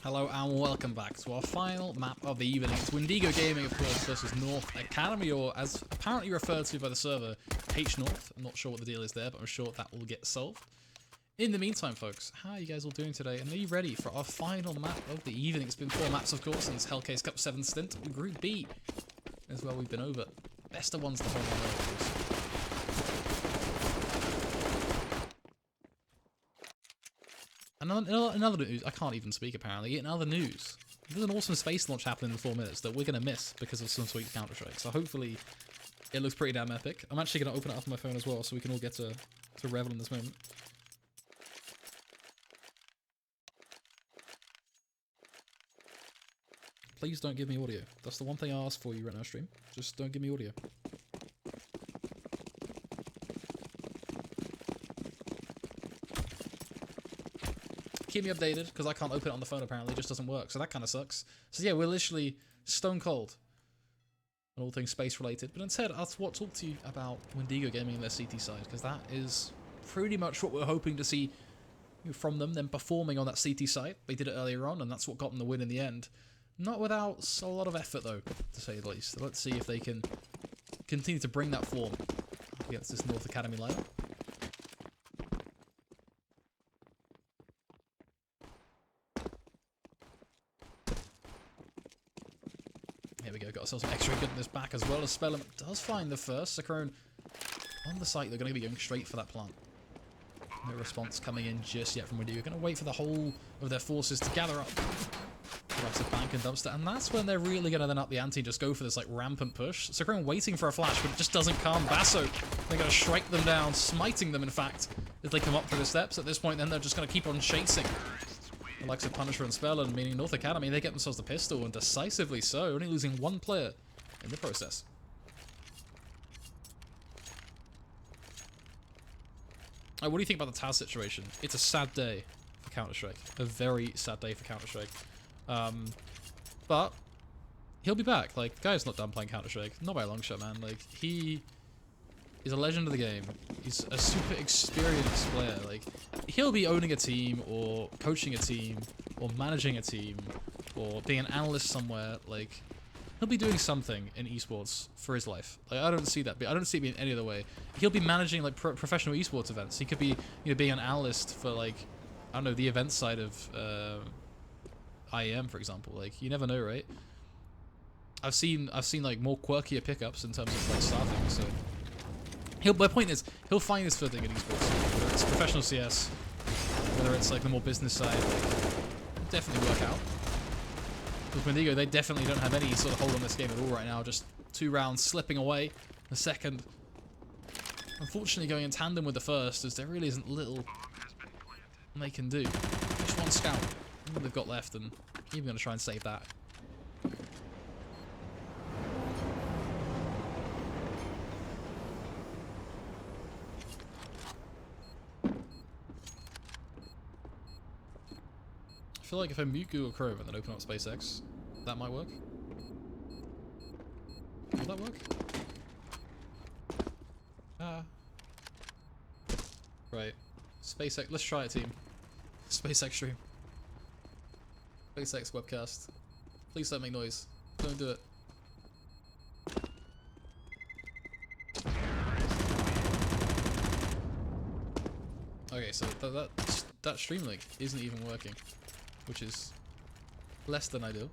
Hello and welcome back to our final map of the evening. It's Windigo Gaming, of course, versus North Academy, or as apparently referred to by the server, H North. I'm not sure what the deal is there, but I'm sure that will get solved. In the meantime, folks, how are you guys all doing today? And are you ready for our final map of the evening? It's been 4 maps, of course, since HellCase Cup 7 stint. Group B is where we've been over. Best of ones to hold on there, of course. Another news, I can't even speak apparently, in other news, there's an awesome space launch happening in 4 minutes that we're going to miss because of some sweet Counter-Strike, so hopefully it looks pretty damn epic. I'm actually going to open it up on my phone as well so we can all get to revel in this moment. Please don't give me audio. That's the one thing I ask for you right now, stream. Just don't give me audio. Keep me updated, because I can't open it on the phone apparently, it just doesn't work, so that kind of sucks. So yeah, we're literally stone cold on all things space related, but instead I'll talk to you about Windigo Gaming and their CT side, because that is pretty much what we're hoping to see from them performing on that CT side. They did it earlier on, and that's what got them the win in the end. Not without a lot of effort though, to say the least. Let's see if they can continue to bring that form against this North Academy lineup. Here we go, got ourselves some extra goodness back as well as Spellum does find the first. Synchrone on the site, they're going to be going straight for that plant. No response coming in just yet from Windigo. Going to wait for the whole of their forces to gather up. Grabs a bank and dumpster, and that's when they're really going to then up the ante and just go for this like rampant push. Synchrone waiting for a flash, but it just doesn't come. Basso, they're going to strike them down, smiting them in fact, as they come up through the steps. At this point then they're just going to keep on chasing the likes of Punisher and Spellum, meaning North Academy, they get themselves the pistol, and decisively so, only losing 1 player in the process. What do you think about the Taz situation? It's a sad day for Counter-Strike. A very sad day for Counter-Strike. But he'll be back. Like, the guy's not done playing Counter-Strike. Not by a long shot, man. Like, he is a legend of the game. He's a super experienced player. Like, he'll be owning a team, or coaching a team, or managing a team, or being an analyst somewhere. Like, he'll be doing something in esports for his life. Like, I don't see that. I don't see it being any other way. He'll be managing like professional esports events. He could be, being an analyst for like, I don't know, the event side of IEM, for example. Like, you never know, right? I've seen like more quirkier pickups in terms of like staffing. So, my point is, he'll find his footing in esports. Whether it's professional CS, whether it's like the more business side, like, it'll definitely work out. With Windigo, they definitely don't have any sort of hold on this game at all right now. Just 2 rounds slipping away. The second, unfortunately, going in tandem with the first, as there really isn't little they can do. Just 1 scout, all they've got left, and even going to try and save that. I feel like if I mute Google Chrome and then open up SpaceX, that might work. Will that work? Right. SpaceX, let's try it, team. SpaceX stream. SpaceX webcast. Please don't make noise. Don't do it. Okay, so that stream link isn't even working, which is less than ideal.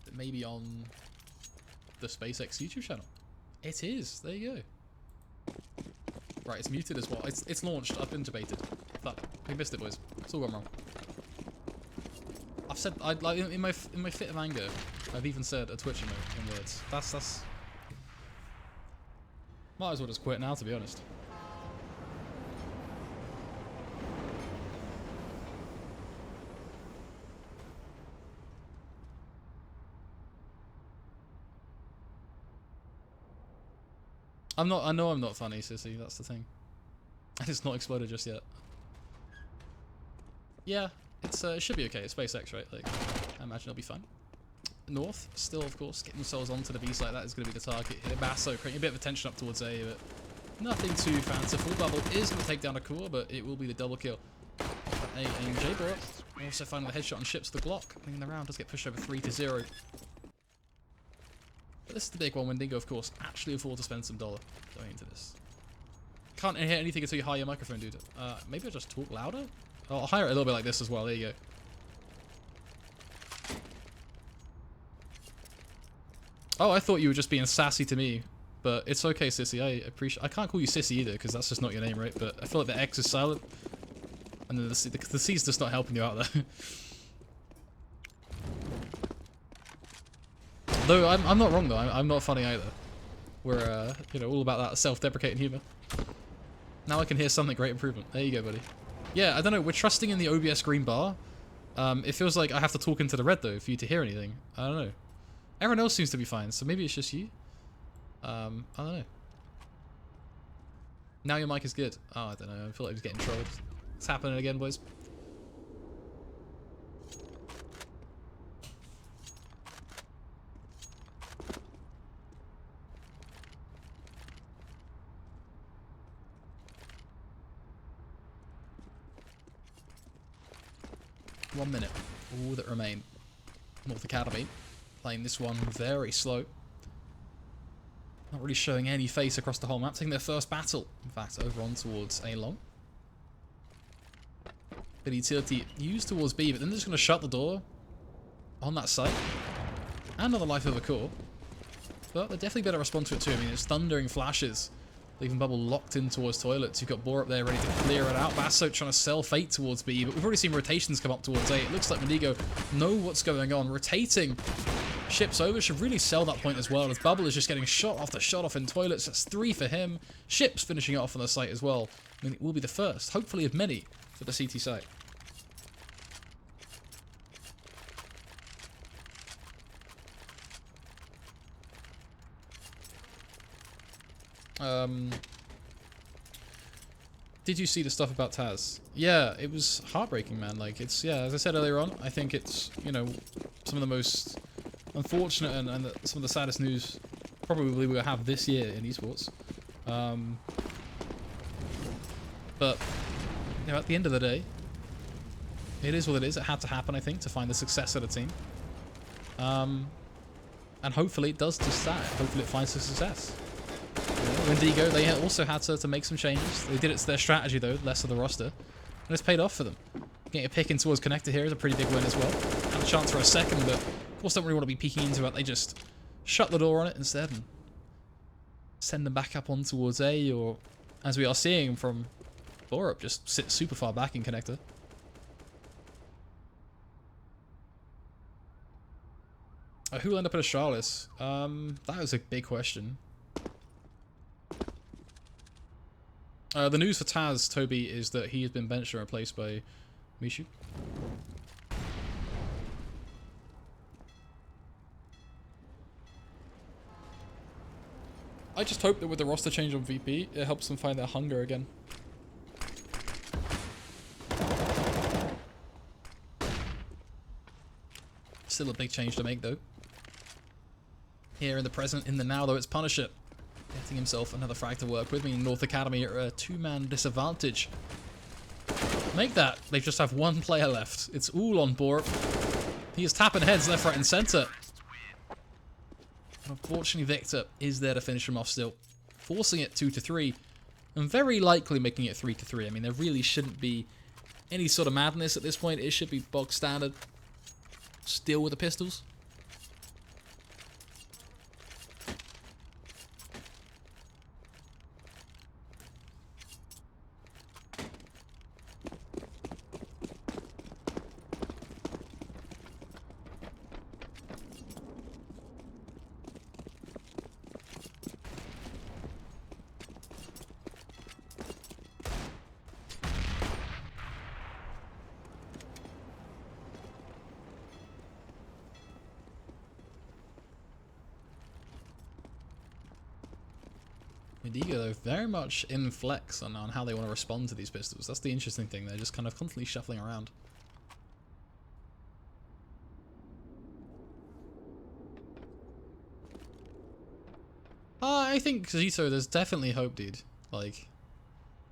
It may be on the SpaceX YouTube channel. It is. There you go. Right, it's muted as well. It's launched. I've been debated. But we missed it, boys. It's all gone wrong. I've said I like in my fit of anger. I've even said a Twitch emote in words. That's. Might as well just quit now, to be honest. I'm not. I know I'm not funny, sissy. That's the thing. And it's not exploded just yet. Yeah, it's it should be okay. It's SpaceX, right? Like, I imagine it'll be fine. North, still, of course, getting themselves onto the B site. That is going to be the target here. Basso creating a bit of attention up towards A, but nothing too fanciful. Bubble is going to take down a core, but it will be the double kill. A and J Borough also finding the headshot on ships. The Glock, winning the round, does get pushed over 3-0. But this is the big one. Windigo, of course, actually afford to spend some dollar going into this. Can't hear anything until you hire your microphone, dude. Maybe I'll just talk louder? Oh, I'll hire it a little bit like this as well. There you go. Oh, I thought you were just being sassy to me, but it's okay, sissy. I appreciate. I can't call you sissy either because that's just not your name, right? But I feel like the X is silent, and then the C's just not helping you out there. Though I'm not wrong though. I'm not funny either. We're you know, all about that self-deprecating humor. Now I can hear something. Great improvement. There you go, buddy. Yeah, I don't know. We're trusting in the OBS green bar. It feels like I have to talk into the red though for you to hear anything. I don't know. Everyone else seems to be fine, so maybe it's just you. I don't know. Now your mic is good. Oh, I don't know. I feel like he's getting trolled. It's happening again, boys. One minute. All that remain. North Academy playing this one very slow. Not really showing any face across the whole map. Taking their first battle. In fact, over on towards A long. Bit of utility used towards B, but then they're just going to shut the door on that site. And on the life of a core. But they're definitely better respond to it too. I mean, it's thundering flashes. Leaving Bubble locked in towards toilets. You've got Boar up there ready to clear it out. Basso trying to sell Fate towards B, but we've already seen rotations come up towards A. It looks like Windigo know what's going on. Rotating ships over should really sell that point as well, as Bubble is just getting shot after shot off in toilets. That's 3 for him. Ships finishing it off on the site as well. I mean, it will be the first, hopefully of many, for the CT site. Did you see the stuff about Taz? Yeah, it was heartbreaking, man. Like, it's, yeah, as I said earlier on, I think it's, you know, some of the most unfortunate and some of the saddest news probably we'll have this year in esports. But, you know, at the end of the day, it is what it is. It had to happen, I think, to find the success of the team. And hopefully it does just that. Hopefully it finds the success. Windigo, they also had to make some changes. They did it to their strategy though, less of the roster. And it's paid off for them. Getting a pick in towards Connector here is a pretty big win as well. Had a chance for a second, but of course don't really want to be peeking into it. They just shut the door on it instead and send them back up on towards A, or as we are seeing from Borup, just sit super far back in Connector. Who will end up at Astralis? That was a big question. The news for Taz, Toby, is that he has been benched and replaced by Mishu. I just hope that with the roster change on VP, it helps them find their hunger again. Still a big change to make, though. Here in the present, in the now, though, it's Punisher. Getting himself another frag to work with. Meaning North Academy are a 2-man disadvantage. Make that. They just have 1 player left. It's all on board. He is tapping heads left, right, and centre. Unfortunately, Victor is there to finish him off still. Forcing it 2-3. And very likely making it 3-3. I mean, there really shouldn't be any sort of madness at this point. It should be bog standard. Still with the pistols. Windigo, though, very much in flex on how they want to respond to these pistols. That's the interesting thing. They're just kind of constantly shuffling around. I think Zito, there's definitely hope, dude. Like,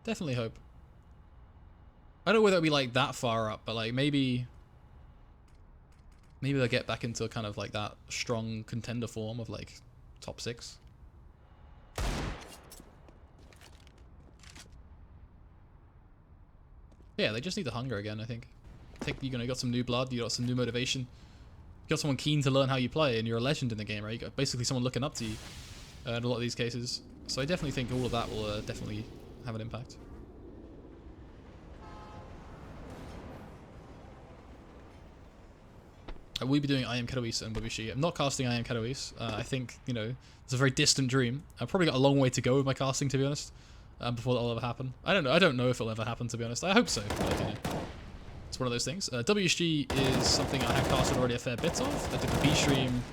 definitely hope. I don't know whether it'll be like that far up, but like maybe they'll get back into kind of like that strong contender form of like top 6. Yeah, they just need the hunger again, I think. You got some new blood, you got some new motivation. You got someone keen to learn how you play, and you're a legend in the game, right? You got basically someone looking up to you in a lot of these cases. So I definitely think all of that will definitely have an impact. We'll be doing I Am Katowice and Wabishi. I'm not casting I Am Katowice. I think, you know, it's a very distant dream. I've probably got a long way to go with my casting, to be honest, before that'll ever happen. I don't know. I don't know if it'll ever happen, to be honest. I hope so. But, you know, it's one of those things. WSG is something I have casted already a fair bit of. I did the B stream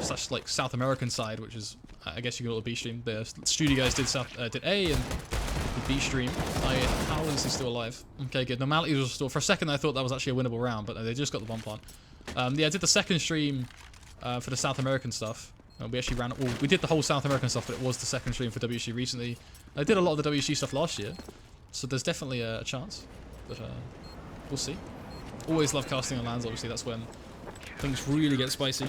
slash like South American side, which is I guess you call it a B stream. The studio guys did A and the B stream. How is he still alive? Okay, good. Normality was restored. For a second I thought that was actually a winnable round, but no, they just got the bump on. Yeah, I did the second stream for the South American stuff. We actually ran. Well, we did the whole South American stuff, but it was the second stream for WSG recently. I did a lot of the WSG stuff last year, so there's definitely a chance. But we'll see. Always love casting on lands. Obviously, that's when things really get spicy.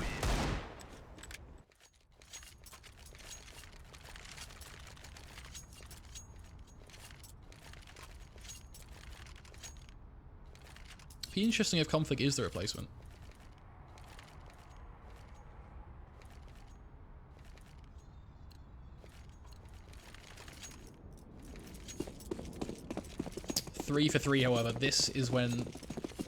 Be interesting if Conflict is the replacement. Three for 3, however, this is when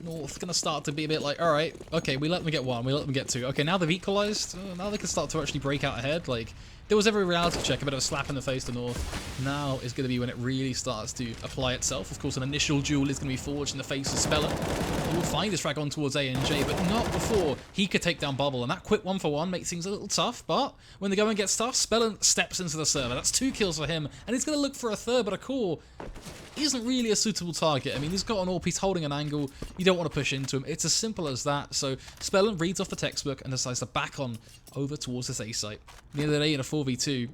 North's gonna start to be a bit like, all right, okay, we let them get 1, we let them get 2. Okay, now they've equalized. Now they can start to actually break out ahead. Like, there was every reality check, a bit of a slap in the face to North. Now is going to be when it really starts to apply itself. Of course, an initial duel is going to be forged in the face of Speller. He will find his frag on towards A and J, but not before he could take down Bubble. And that quick 1-for-1 makes things a little tough, but when the going gets tough, Speller steps into the server. That's 2 kills for him, and he's going to look for a third, but a core isn't really a suitable target. I mean, he's got an AWP, he's holding an angle. You don't want to push into him. It's as simple as that. So Spellin reads off the textbook and decides to back on over towards this A site. At the end of the day, in a 4v2,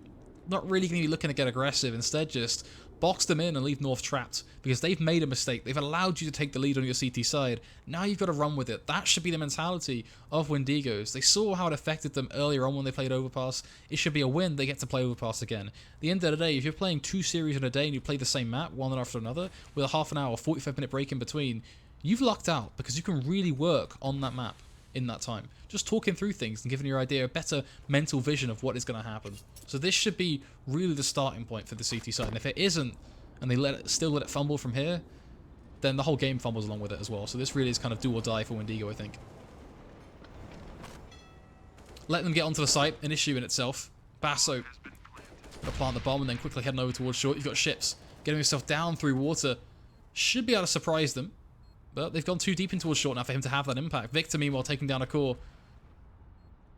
not really going to be looking to get aggressive. Instead, just box them in and leave North trapped because they've made a mistake. They've allowed you to take the lead on your CT side. Now you've got to run with it. That should be the mentality of Windigos. They saw how it affected them earlier on when they played Overpass. It should be a win. They get to play Overpass again. At the end of the day, if you're playing 2 series in a day and you play the same map, one after another, with a half an hour, 45-minute break in between, you've lucked out because you can really work on that map in that time. Just talking through things and giving your idea a better mental vision of what is going to happen. So this should be really the starting point for the CT side. And if it isn't, and they still let it fumble from here, then the whole game fumbles along with it as well. So this really is kind of do or die for Windigo, I think. Let them get onto the site, an issue in itself. Basso gonna plant the bomb and then quickly heading over towards short. You've got Ships getting himself down through water. Should be able to surprise them. But they've gone too deep in towards short now for him to have that impact. Victor, meanwhile, taking down a core.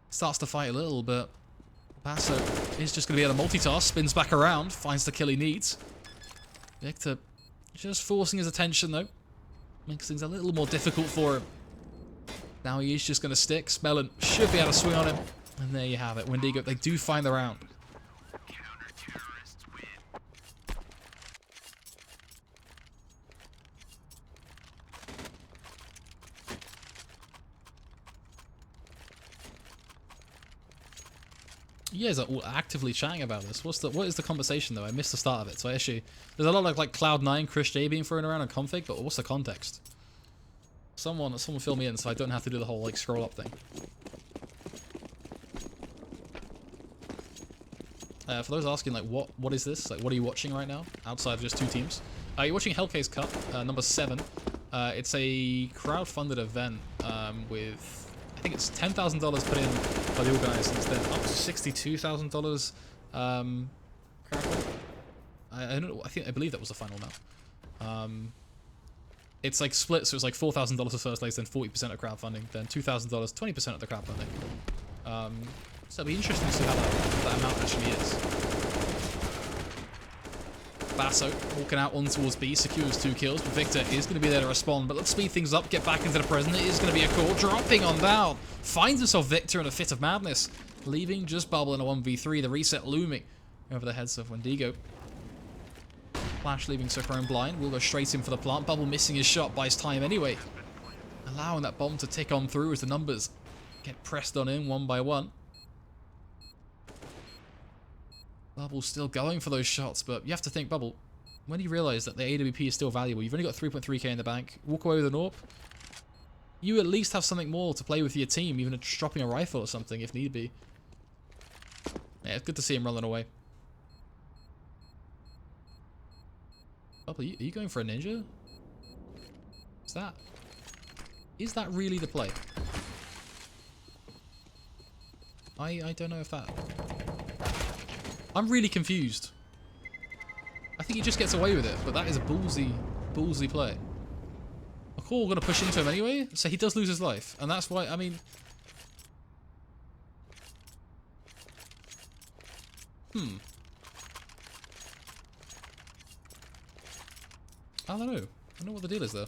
Starts to fight a little, but Basso is just going to be able to multitask. Spins back around, finds the kill he needs. Victor just forcing his attention, though. Makes things a little more difficult for him. Now he is just going to stick. Spellin should be able to swing on him. And there you have it. Windigo, they do find the round. You guys are all actively chatting about this. What is the conversation though? I missed the start of it. So actually, there's a lot of like Cloud9, Chris J being thrown around on config, but what's the context? Someone fill me in so I don't have to do the whole like scroll up thing. For those asking like what is this? Like what are you watching right now? Outside of just 2 teams. You're watching HellCase Cup, number 7. It's a crowd-funded event with I think it's $10,000 put in by the organizers, then up to $62,000. I don't know. I believe that was the final amount. It's like split, so it's like $4,000 for first place, then 40% of crowdfunding, then $2,000, 20% of the crowdfunding. So it'll be interesting to see how that amount actually is. Basso walking out on towards B, secures 2 kills, but Victor is going to be there to respond. But let's speed things up, get back into the present. It is going to be a call, dropping on down. Finds himself Victor in a fit of madness, leaving just Bubble in a 1v3, the reset looming over the heads of Windigo. Flash leaving Sukron blind, will go straight in for the plant. Bubble missing his shot, buys time anyway. Allowing that bomb to tick on through as the numbers get pressed on in one by one. Bubble's still going for those shots, but you have to think, Bubble, when you realise that the AWP is still valuable, you've only got 3.3k in the bank, walk away with an AWP, you at least have something more to play with your team, even just dropping a rifle or something if need be. Yeah, it's good to see him running away. Bubble, are you going for a ninja? Is that really the play? I don't know if that... I'm really confused. I think he just gets away with it, but that is a ballsy play. McCall going to push into him anyway, so he does lose his life. And that's why, I mean... I don't know. I don't know what the deal is there.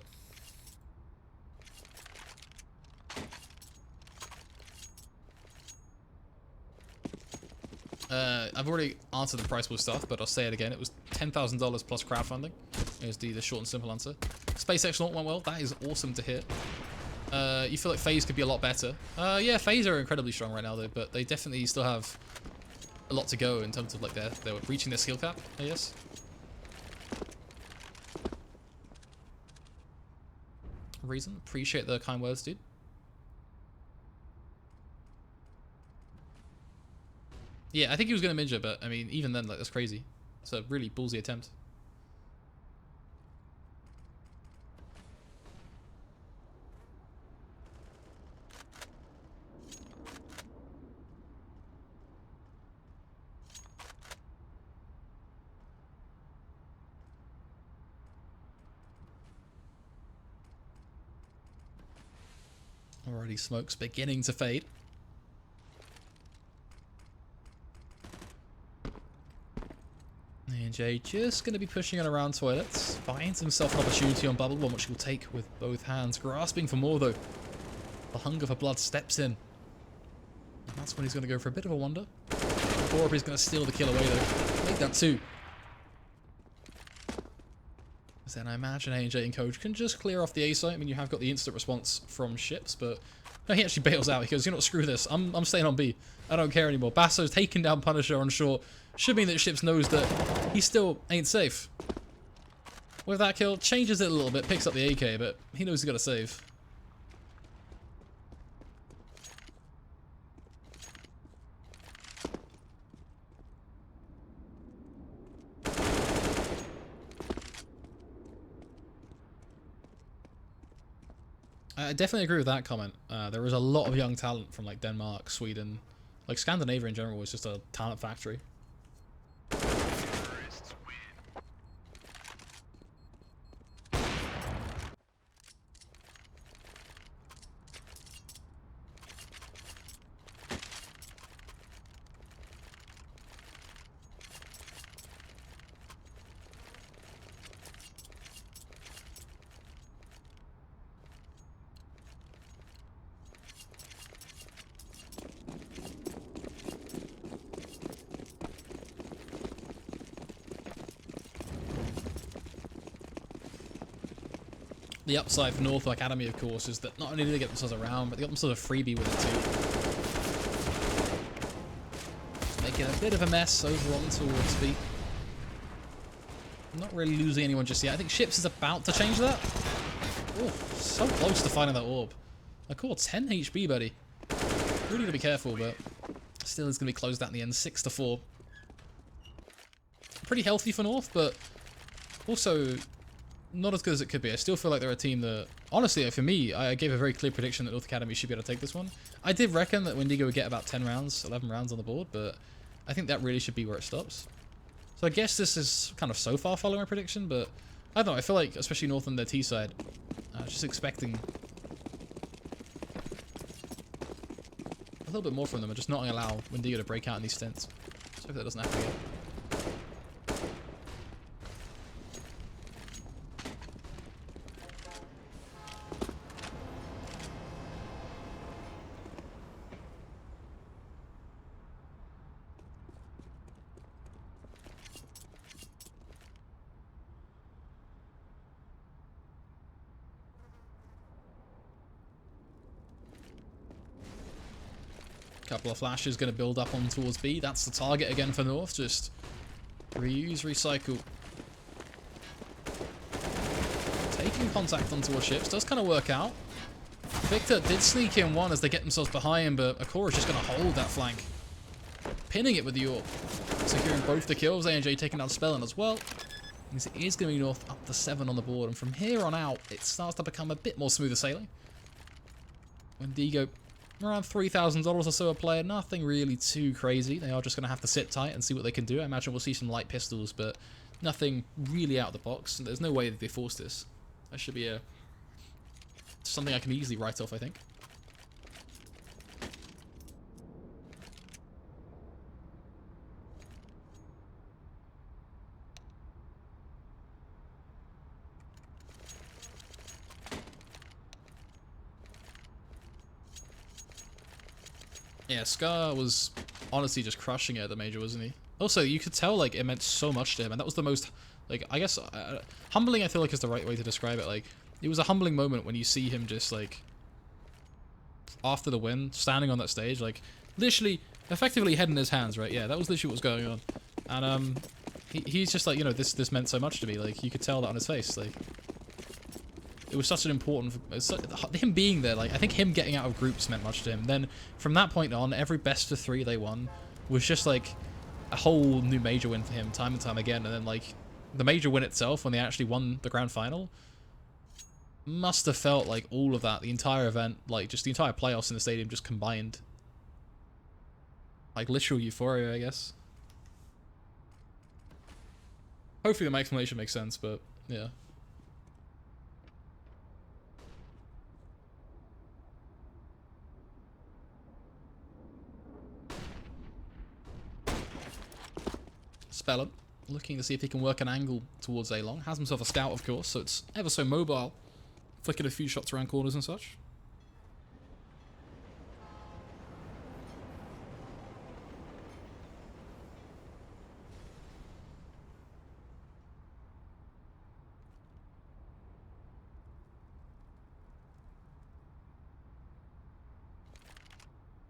I've already answered the price pool stuff, but I'll say it again. It was $10,000 plus crowdfunding. It was the short and simple answer. SpaceX launch went well. That is awesome to hear. You feel like FaZe could be a lot better. Yeah, FaZe are incredibly strong right now, though, but they definitely still have a lot to go in terms of like they're reaching their skill cap, I guess. Reason, appreciate the kind words, dude. Yeah, I think he was going to Ninja, but I mean, even then, like, that's crazy. It's a really ballsy attempt. Already smoke's beginning to fade. AJ just going to be pushing it around toilets. Finds himself an opportunity on Bubble, one which he'll take with both hands. Grasping for more, though. The hunger for blood steps in. And that's when he's going to go for a bit of a wonder. Or he's going to steal the kill away, though. Make that 2. Then I imagine AJ and Coach can just clear off the A site. I mean, you have got the instant response from ships, but no, he actually bails out. He goes, you know what, screw this. I'm staying on B. I don't care anymore. Basso's taking down Punisher on short. Should mean that Ships knows that he still ain't safe. With that kill, changes it a little bit, picks up the AK, but he knows he's got to save. I definitely agree with that comment. There is a lot of young talent from like Denmark, Sweden, like Scandinavia in general was just a talent factory. The upside for North Academy, of course, is that not only do they get themselves around, but they got themselves a freebie with it too. Making a bit of a mess over on towards B. Not really losing anyone just yet. I think Ships is about to change that. Oh, so close to finding that orb. I caught 10 HP, buddy. Really got to be careful, but still is going to be closed out in the end, 6-4. Pretty healthy for North, but also not as good as it could be. I still feel like they're a team that, honestly, for me, I gave a very clear prediction that North Academy should be able to take this one. I did reckon that Windigo would get about 10 rounds, 11 rounds on the board, but I think that really should be where it stops. So I guess this is kind of so far following my prediction, but I don't know. I feel like, especially North on their T side, just expecting a little bit more from them and just not allow Windigo to break out in these stints. So hope that doesn't happen again. Couple of flashes going to build up on towards B. That's the target again for North. Just reuse, recycle. Taking contact onto our ships does kind of work out. Victor did sneak in one as they get themselves behind, but Akora is just going to hold that flank. Pinning it with the AWP. Securing both the kills. ANJ taking down Spellin as well. It is going to be North up to 7 on the board, and from here on out, it starts to become a bit more smoother sailing. Windigo, around $3,000 or so a player, nothing really too crazy. They are just going to have to sit tight and see what they can do. I imagine we'll see some light pistols, but nothing really out of the box. There's no way that they force this. That should be something I can easily write off, I think. Yeah, Scar was honestly just crushing it at the major, wasn't he? Also, you could tell, like, it meant so much to him, and that was the most, like, I guess, humbling, I feel like, is the right way to describe it. Like, it was a humbling moment when you see him just, like, after the win, standing on that stage, like, literally, effectively head in his hands, right? Yeah, that was literally what was going on. And, he's just like, you know, this meant so much to me. Like, you could tell that on his face, like, it was such an important... him being there, like, I think him getting out of groups meant much to him. Then, from that point on, every best of 3 they won was just, like, a whole new major win for him, time and time again. And then, like, the major win itself, when they actually won the grand final, must have felt like all of that, the entire event, like, just the entire playoffs in the stadium just combined. Like, literal euphoria, I guess. Hopefully my explanation makes sense, but, yeah. Spellin, looking to see if he can work an angle towards A-Long. Has himself a scout, of course, so it's ever so mobile. Flicking a few shots around corners and such.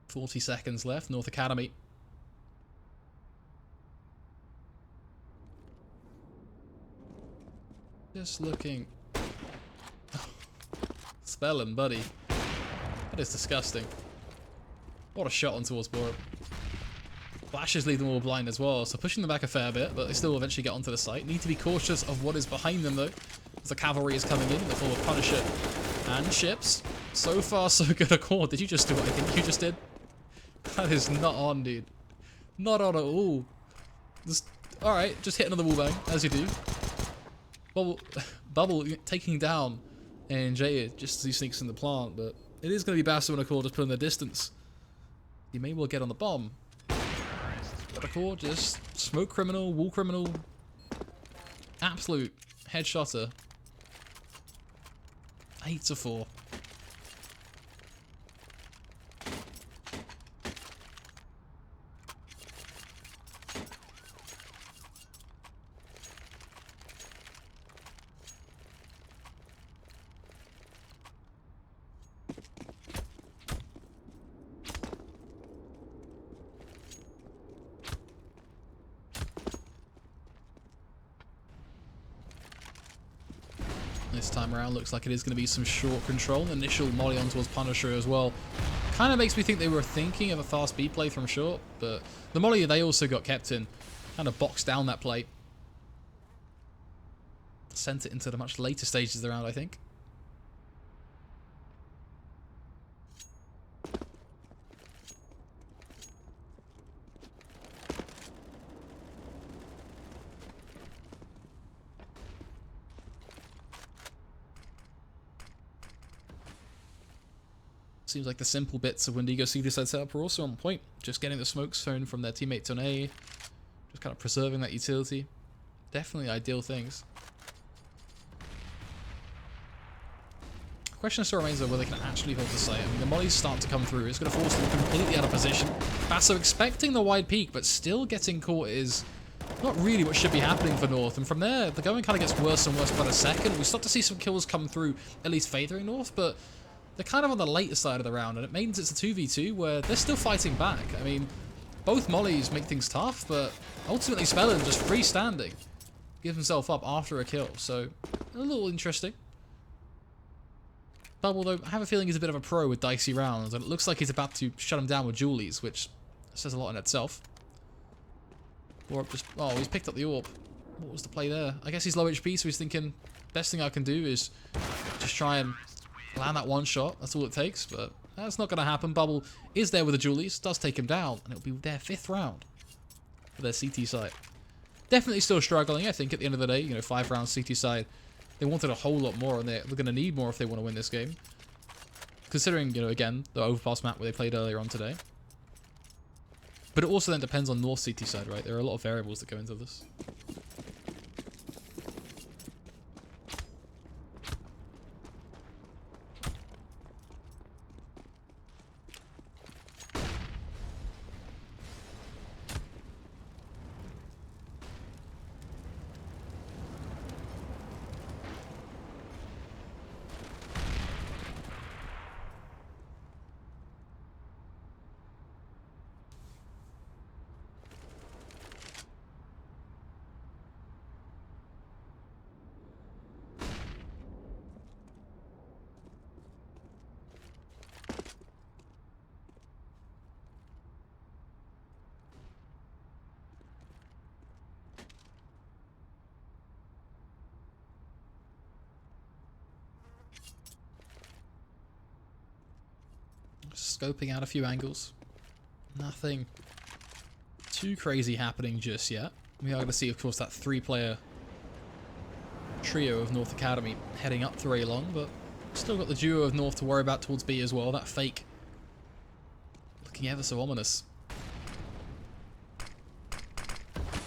"40 seconds left, North Academy. Just looking. Spellin, buddy. That is disgusting. What a shot on towards Borup. Flashes leave them all blind as well, so pushing them back a fair bit, but they still eventually get onto the site. Need to be cautious of what is behind them, though, as the cavalry is coming in the form of Punisher and ships. So far, so good. Accord. Did you just do what I think you just did? That is not on, dude. Not on at all. Just, alright, just hit another wallbang, as you do. Bubble taking down ANJ just as he sneaks in the plant, but it is going to be Basso and Accord just putting their distance. He may well get on the bomb. But Accord just smoke criminal, wall criminal, absolute headshotter. 8-4. This time around, looks like it is going to be some short control. Initial molly on towards Punisher as well. Kind of makes me think they were thinking of a fast B play from short, but the molly they also got kept in. Kind of boxed down that play. Sent it into the much later stages of the round, I think. Seems like the simple bits of Windigo CD side setup are also on point. Just getting the smoke zone from their teammates on A. Just kind of preserving that utility. Definitely ideal things. The question still remains though whether they can actually hold the site. I mean, the mollies start to come through. It's going to force them completely out of position. Basso expecting the wide peak, but still getting caught is not really what should be happening for North. And from there, the going kind of gets worse and worse by the second. We start to see some kills come through, at least favoring North, but they're kind of on the later side of the round, and it means it's a 2v2 where they're still fighting back. I mean, both mollies make things tough, but ultimately Spellin just freestanding gives himself up after a kill, so a little interesting. Bubble, though, I have a feeling he's a bit of a pro with dicey rounds, and it looks like he's about to shut him down with Julies, which says a lot in itself. Orb just... Oh, he's picked up the orb. What was the play there? I guess he's low HP, so he's thinking, best thing I can do is just try and land that one shot. That's all it takes, but that's not going to happen. Bubble is there with the Julies, does take him down, and it'll be their 5th round for their CT side. Definitely still struggling, I think, at the end of the day. You know, 5 rounds CT side. They wanted a whole lot more, and they're going to need more if they want to win this game. Considering, you know, again, the overpass map where they played earlier on today. But it also then depends on North CT side, right? There are a lot of variables that go into this. Scoping out a few angles. Nothing too crazy happening just yet. We are going to see, of course, that 3-player trio of North Academy heading up through A long, but still got the duo of North to worry about towards B as well. That fake looking ever so ominous.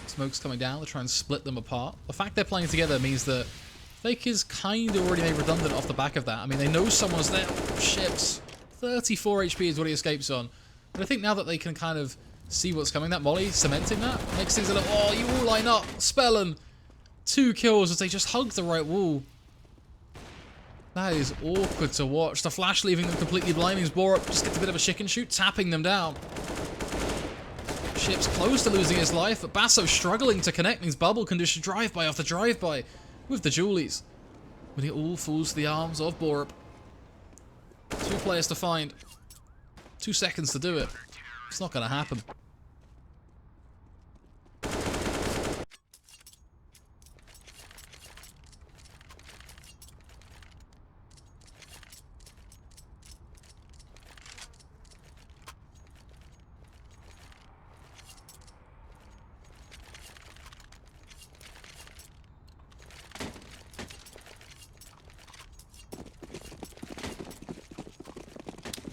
Smoke's coming down to try and split them apart. The fact they're playing together means that fake is kind of already made redundant off the back of that. I mean, they know someone's there. Ships. 34 HP is what he escapes on. But I think now that they can kind of see what's coming, that molly cementing that makes things a little... Oh, you all line up. Spellin. 2 kills as they just hug the right wall. That is awkward to watch. The flash leaving them completely blind means Borup just gets a bit of a chicken shoot, tapping them down. Ship's close to losing his life, but Basso struggling to connect means Bubble can just drive-by after drive-by with the Julies. But it all falls to the arms of Borup. 2 players to find. 2 seconds to do it. It's not going to happen.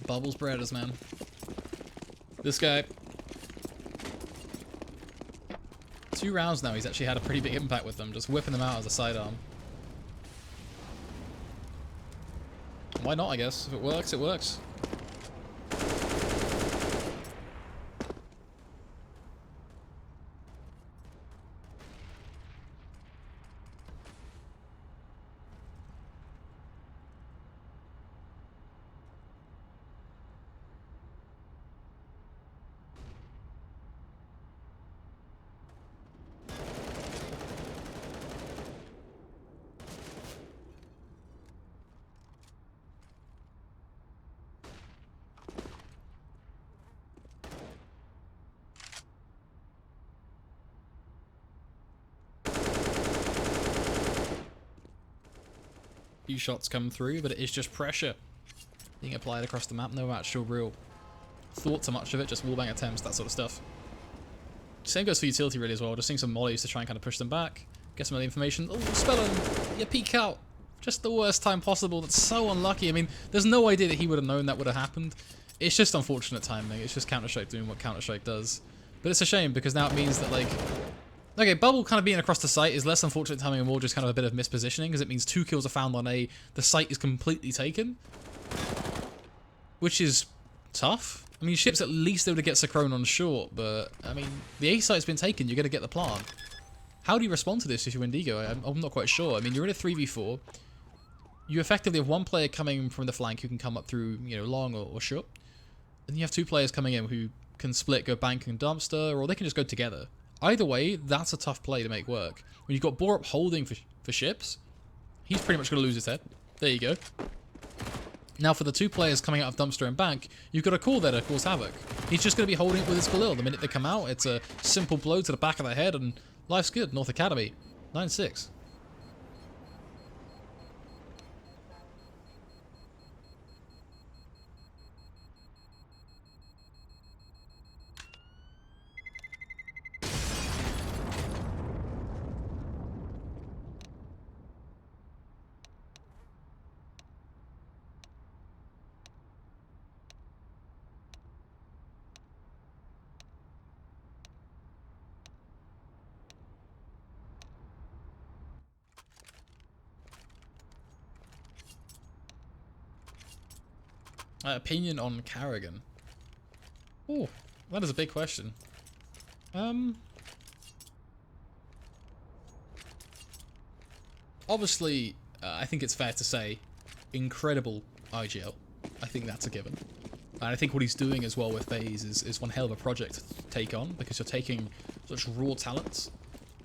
Bubbles Breaders, man. This guy. 2 rounds now, he's actually had a pretty big impact with them, just whipping them out as a sidearm. Why not, I guess? If it works, it works. Few shots come through, but it is just pressure being applied across the map. No actual real thought to much of it, just wallbang attempts, that sort of stuff. Same goes for utility really as well. Just seeing some mollies to try and kind of push them back, get some of the information. Oh, Spellin, you peek out. Just the worst time possible. That's so unlucky. I mean, there's no idea that he would have known that would have happened. It's just unfortunate timing. It's just Counter-Strike doing what Counter-Strike does. But it's a shame because now it means that, like... Okay, Bubble kind of being across the site is less unfortunate timing and more just kind of a bit of mispositioning, because it means 2 kills are found on A, the site is completely taken. Which is tough. I mean, Ship's at least able to get Sacrone on short, but, I mean, the A site's been taken, you're going to get the plant. How do you respond to this if you're Windigo? I'm not quite sure. I mean, you're in a 3v4. you effectively have one player coming from the flank who can come up through, long or short. And you have two players coming in who can split, go bank and dumpster, or they can just go together. Either way, that's a tough play to make work. When you've got Borup holding for ships, he's pretty much going to lose his head. There you go. Now for the two players coming out of dumpster and bank, you've got a call there to cause havoc. He's just going to be holding it with his Galil. The minute they come out, it's a simple blow to the back of the head, and life's good. North Academy, 9-6. Opinion on Karrigan. Oh, that is a big question. Obviously, I think it's fair to say, incredible IGL. I think that's a given. And I think what he's doing as well with FaZe is one hell of a project to take on, because you're taking such raw talents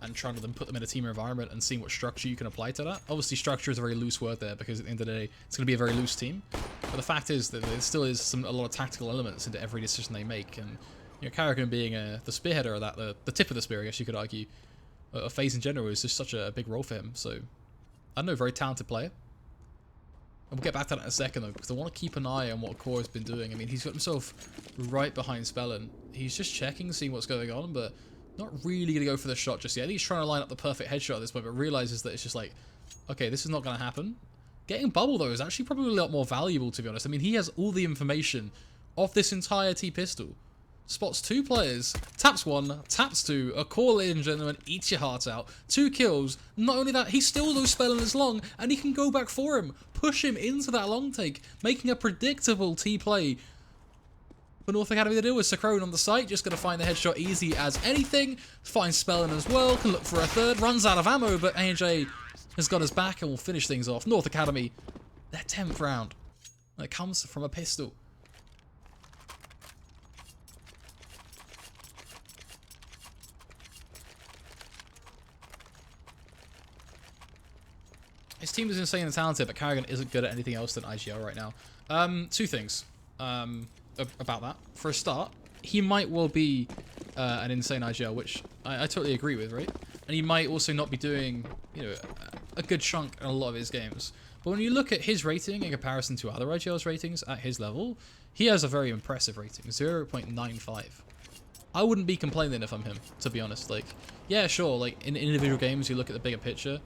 and trying to then put them in a team environment and seeing what structure you can apply to that. Obviously, structure is a very loose word there, because at the end of the day, it's going to be a very loose team. But the fact is that there still is a lot of tactical elements into every decision they make. And Karrigan being the spearheader of that, the tip of the spear, I guess you could argue, of FaZe in general, is just such a big role for him. So, I don't know, very talented player. And we'll get back to that in a second, though, because I want to keep an eye on what Core has been doing. I mean, he's got himself right behind Spellin. He's just checking, seeing what's going on, but not really going to go for the shot just yet. He's trying to line up the perfect headshot at this point, but realizes that it's just like, okay, this is not going to happen. Getting bubble, though, is actually probably a lot more valuable, to be honest. I mean, he has all the information of this entire T-pistol. Spots two players, taps one, taps two, a call, ladies and gentlemen, eats your heart out. 2 kills. Not only that, he still knows Spellin is long, and he can go back for him, push him into that long take, making a predictable T-play. For North Academy to do with Sacrone on the site, just going to find the headshot easy as anything. Finds Spellin as well, can look for a third, runs out of ammo, but AJ has got his back and will finish things off. North Academy, their 10th round. And it comes from a pistol. His team is insane and talented, but Karrigan isn't good at anything else than IGL right now. Two things about that. For a start, he might well be an insane IGL, which I totally agree with, right? And he might also not be doing, a good chunk in a lot of his games. But when you look at his rating in comparison to other IGL's ratings at his level, he has a very impressive rating, 0.95. I wouldn't be complaining if I'm him, to be honest. Like, yeah, sure, like in individual games, you look at the bigger picture.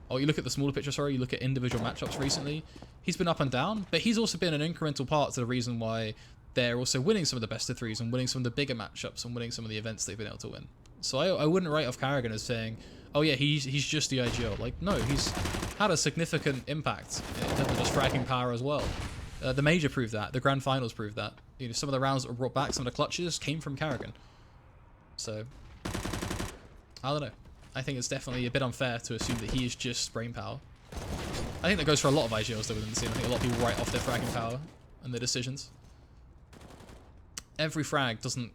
Or you look at the smaller picture, sorry, you look at individual matchups recently. He's been up and down, but he's also been an incremental part to the reason why they're also winning some of the best of threes and winning some of the bigger matchups and winning some of the events they've been able to win. So I wouldn't write off Karrigan as saying, oh yeah, he's just the IGL. Like, no, he's had a significant impact in terms of just fragging power as well. The Major proved that. The Grand Finals proved that. Some of the rounds that were brought back, some of the clutches came from Karrigan. So, I don't know. I think it's definitely a bit unfair to assume that he is just brain power. I think that goes for a lot of IGLs though within the team. I think a lot of people write off their fragging power and their decisions. Every frag doesn't,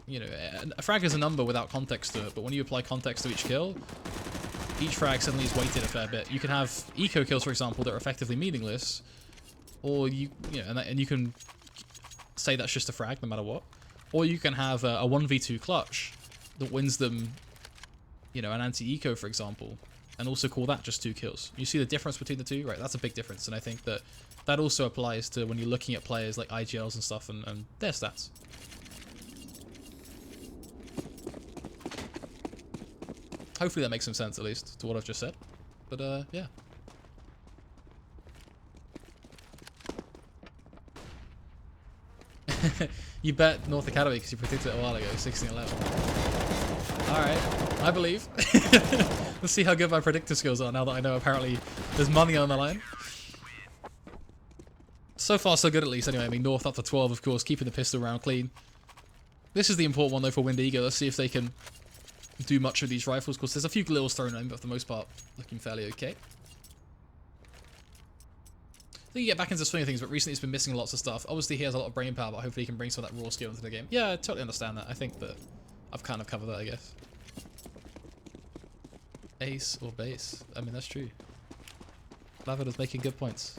a frag is a number without context to it, but when you apply context to each kill, each frag suddenly is weighted a fair bit. You can have eco kills, for example, that are effectively meaningless, or and you can say that's just a frag no matter what, or you can have a 1v2 clutch that wins them, an anti-eco, for example, and also call that just 2 kills. You see the difference between the two? Right, that's a big difference, and I think that also applies to when you're looking at players like IGLs and stuff and their stats. Hopefully that makes some sense, at least, to what I've just said. But, yeah. You bet North Academy because you predicted it a while ago, 16-11. Alright, I believe. Let's see how good my predictor skills are now that I know apparently there's money on the line. So far, so good at least. Anyway, I mean, North up to 12, of course, keeping the pistol round clean. This is the important one, though, for Windigo. Let's see if they can do much with these rifles. Of course, there's a few glills thrown in, but for the most part, looking fairly okay. think you get back into the swing of things, but recently he's been missing lots of stuff. Obviously, he has a lot of brain power, but hopefully he can bring some of that raw skill into the game. Yeah, I totally understand that. I think that I've kind of covered that, I guess. Ace or base. I mean, that's true. Lavado's making good points.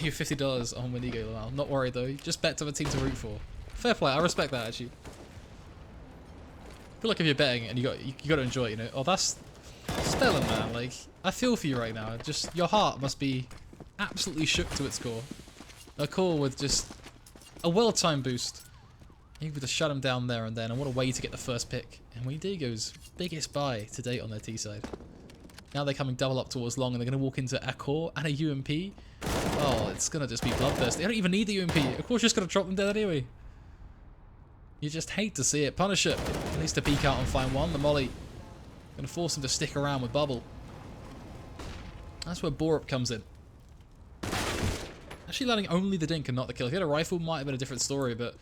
You're $50 on Windigo now. Not worried though. Just bet to a team to root for. Fair play. I respect that actually. I feel like if you're betting and you got to enjoy it, you know. Oh, that's Spellin, man. Like, I feel for you right now. Just your heart must be absolutely shook to its core. A call with just a well-timed boost. Able to shut him down there and then, and what a way to get the first pick. And Windigo's biggest buy to date on their T side. Now they're coming double up towards long, and they're going to walk into a core and a UMP. Oh, it's going to just be bloodthirst. They don't even need the UMP. Of course, just going to drop them dead anyway. You just hate to see it. Punish it. At least to peek out and find one. The molly. Going to force him to stick around with bubble. That's where Borup comes in. Actually landing only the dink and not the kill. If he had a rifle, might have been a different story, but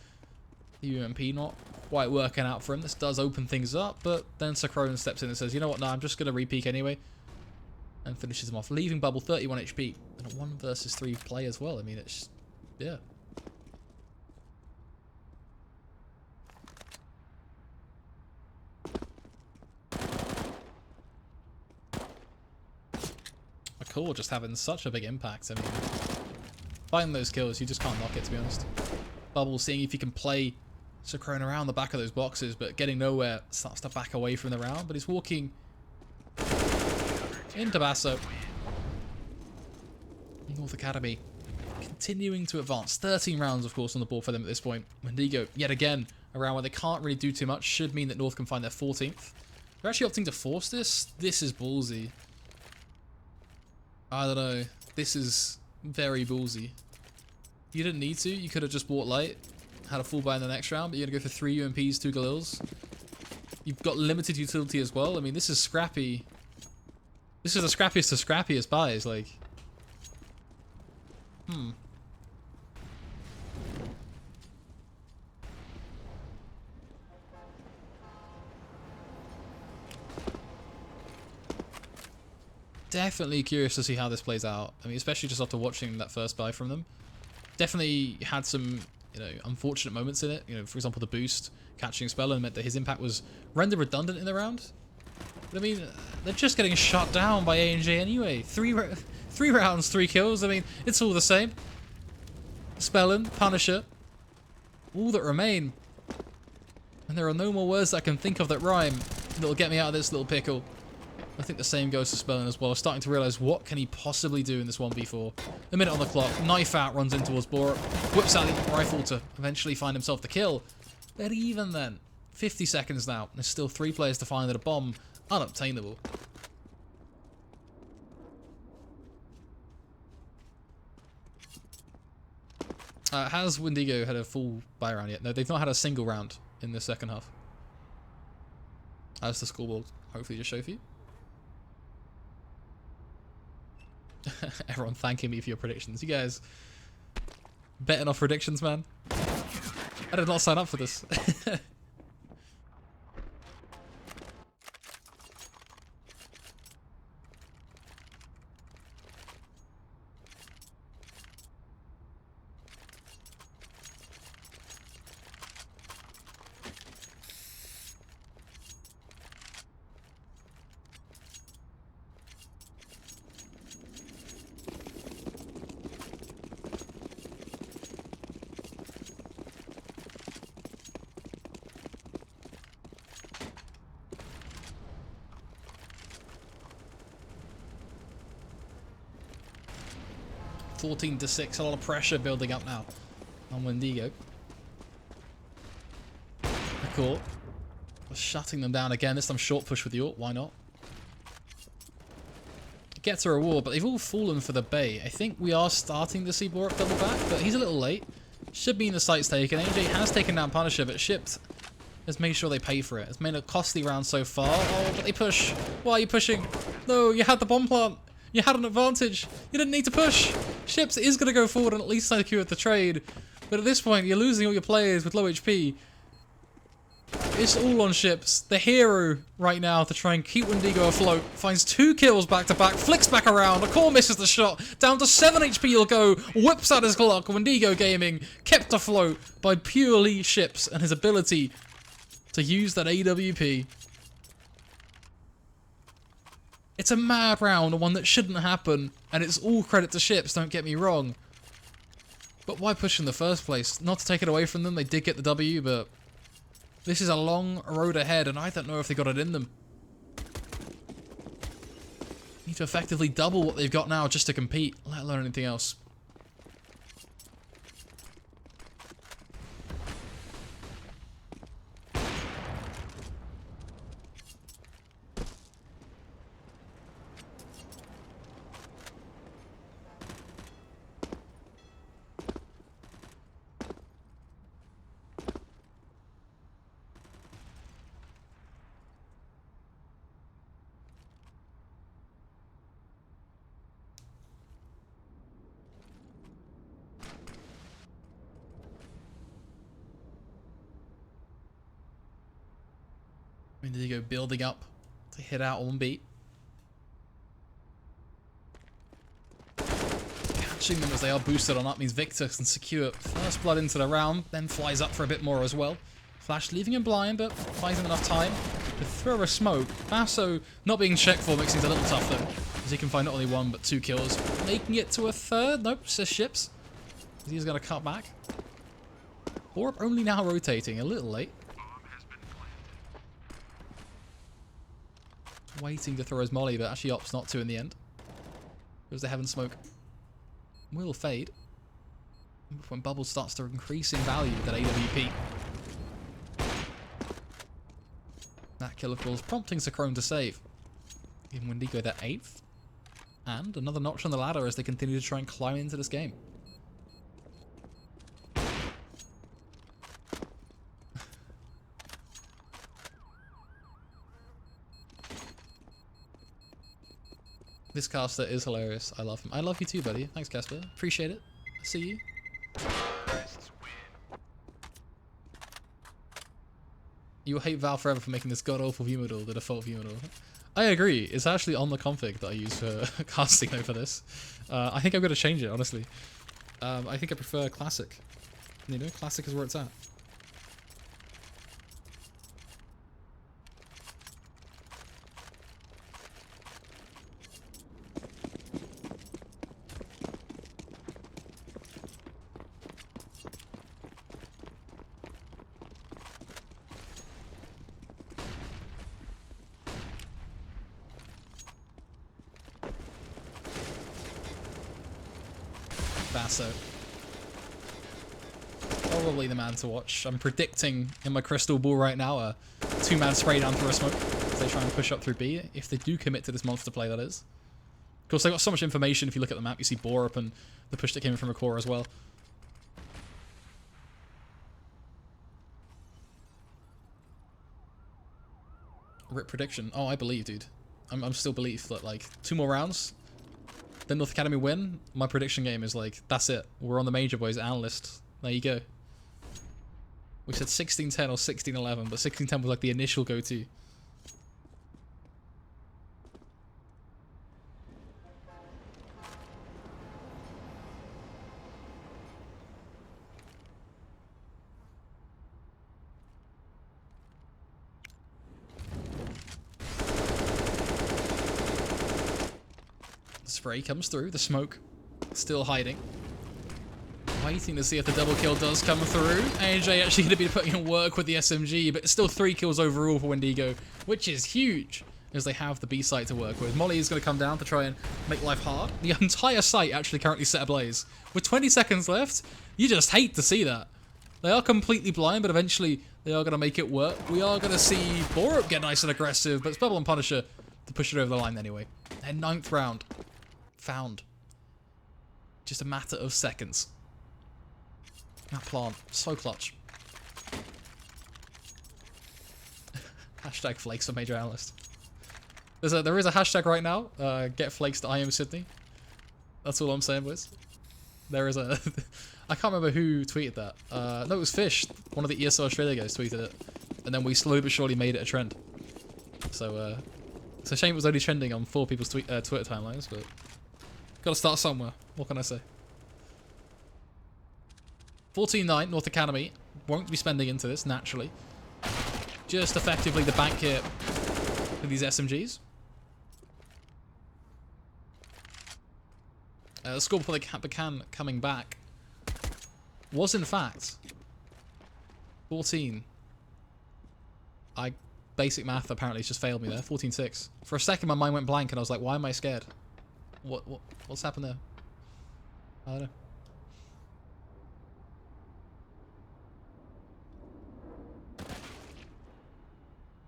the UMP not quite working out for him. This does open things up, but then Sakroan steps in and says, you know what, no, I'm just going to re-peek anyway. And finishes him off, leaving Bubble 31 HP. And a 1 versus 3 play as well. I mean, it's, yeah. Cool, just having such a big impact. I mean, finding those kills, you just can't knock it, to be honest. Bubble seeing if he can play Sakroan around the back of those boxes, but getting nowhere, starts to back away from the round, but he's walking into Basso. North Academy continuing to advance. 13 rounds, of course, on the board for them at this point. Windigo, yet again, a round where they can't really do too much. Should mean that North can find their 14th. They're actually opting to force this. This is ballsy. I don't know. This is very ballsy. You didn't need to. You could have just bought light. Had a full buy in the next round, but you're going to go for 3 UMPs, 2 Galils. You've got limited utility as well. I mean, this is scrappy. This is the scrappiest of scrappiest buys. Like, Definitely curious to see how this plays out. I mean, especially just after watching that first buy from them. Definitely had some, you know, unfortunate moments in it. You know, for example, the boost catching Spellin meant that his impact was rendered redundant in the round. But I mean, they're just getting shut down by A&J anyway. Three rounds, 3 kills. I mean, it's all the same. Spellin, Punisher, all that remain. And there are no more words that I can think of that rhyme that'll get me out of this little pickle. I think the same goes to Spellin as well. Starting to realise what can he possibly do in this 1v4. A minute on the clock. Knife out, runs in towards Borup. Whips out the rifle to eventually find himself the kill. But even then, 50 seconds now. There's still 3 players to find that a bomb unobtainable. Has Windigo had a full buy round yet? No, they've not had a single round in the second half. As the scoreboard hopefully just show for you. Everyone thanking me for your predictions. You guys betting off predictions, man. I did not sign up for this. 14-6, a lot of pressure building up now on Windigo. Cool. Shutting them down again. This time short push with York. Why not? Gets a reward, but they've all fallen for the bait. I think we are starting to see Borup double back, but he's a little late. Should be in the sights taken. AJ has taken down Punisher, but Shipped has made sure they pay for it. It's made a costly round so far. Oh, but they push. Why are you pushing? No, you had the bomb plant. You had an advantage. You didn't need to push. Ships is going to go forward and at least secure the trade. But at this point, you're losing all your players with low HP. It's all on ships. The hero right now to try and keep Windigo afloat. Finds 2 kills back to back. Flicks back around. A core misses the shot. Down to 7 HP he'll go. Whips out his Glock. Windigo Gaming kept afloat by purely ships and his ability to use that AWP. It's a mad round, one that shouldn't happen. And it's all credit to ships, don't get me wrong. But why push in the first place? Not to take it away from them. They did get the W, but... this is a long road ahead, and I don't know if they got it in them. Need to effectively double what they've got now just to compete, let alone anything else. Windigo building up to hit out on beat. Catching them as they are boosted on up means Victor can secure first blood into the round, then flies up for a bit more as well. Flash leaving him blind, but buys him enough time to throw a smoke. Basso not being checked for makes things a little tough though, as he can find not only 1 but 2 kills. Making it to a 3rd. Nope, says ships. He's going to cut back. Orb only now rotating, a little late. Waiting to throw his molly, but actually opts not to in the end. Goes the heaven smoke. Will fade. When bubble starts to increase in value with that AWP. That kill, of course, prompting Sacrone to save. Giving Windigo their 8th. And another notch on the ladder as they continue to try and climb into this game. This caster is hilarious. I love him. I love you too, buddy. Thanks, Casper. Appreciate it. See you. You'll hate Valve forever for making this god-awful view model the default view model. I agree. It's actually on the config that I use for casting though for this. I think I'm going to change it, honestly. I think I prefer classic. You know, classic is where it's at. Basso. Probably the man to watch. I'm predicting in my crystal ball right now a 2-man spray down through a smoke as they try and push up through B, if they do commit to this monster play, that is. Of course, they've got so much information. If you look at the map, you see Borup and the push that came in from a core as well. Rip prediction. Oh, I believe, dude. I'm still believe that, like, 2 more rounds, then North Academy win. My prediction game is like, that's it. We're on the major, boys. Analyst. There you go. We said 16-10 or 16-11, but 16-10 was like the initial go-to. Spray comes through, the smoke still hiding. Waiting to see if the double kill does come through. AJ actually going to be putting in work with the SMG, but it's still 3 kills overall for Windigo, which is huge as they have the B site to work with. Molly is going to come down to try and make life hard. The entire site actually currently set ablaze. With 20 seconds left, you just hate to see that. They are completely blind, but eventually they are going to make it work. We are going to see Borup get nice and aggressive, but it's Bubble and Punisher to push it over the line anyway. And 9th round. Found. Just a matter of seconds. That plant, so clutch. Hashtag flakes for major analyst. There is a hashtag right now. Get flakes to I am Sydney. That's all I'm saying, boys. There is a. I can't remember who tweeted that. No, it was Fish. One of the ESO Australia guys tweeted it. and then we slowly but surely made it a trend. So it's a shame it was only trending on 4 people's Twitter timelines, but gotta start somewhere. What can I say? 14-9, North Academy. Won't be spending into this, naturally. Just effectively the bank here with these SMGs. The score before they began coming back was, in fact, 14. Basic math apparently just failed me there. 14-6. For a second, my mind went blank, and I was like, "Why am I scared? What's happened there?" I don't know.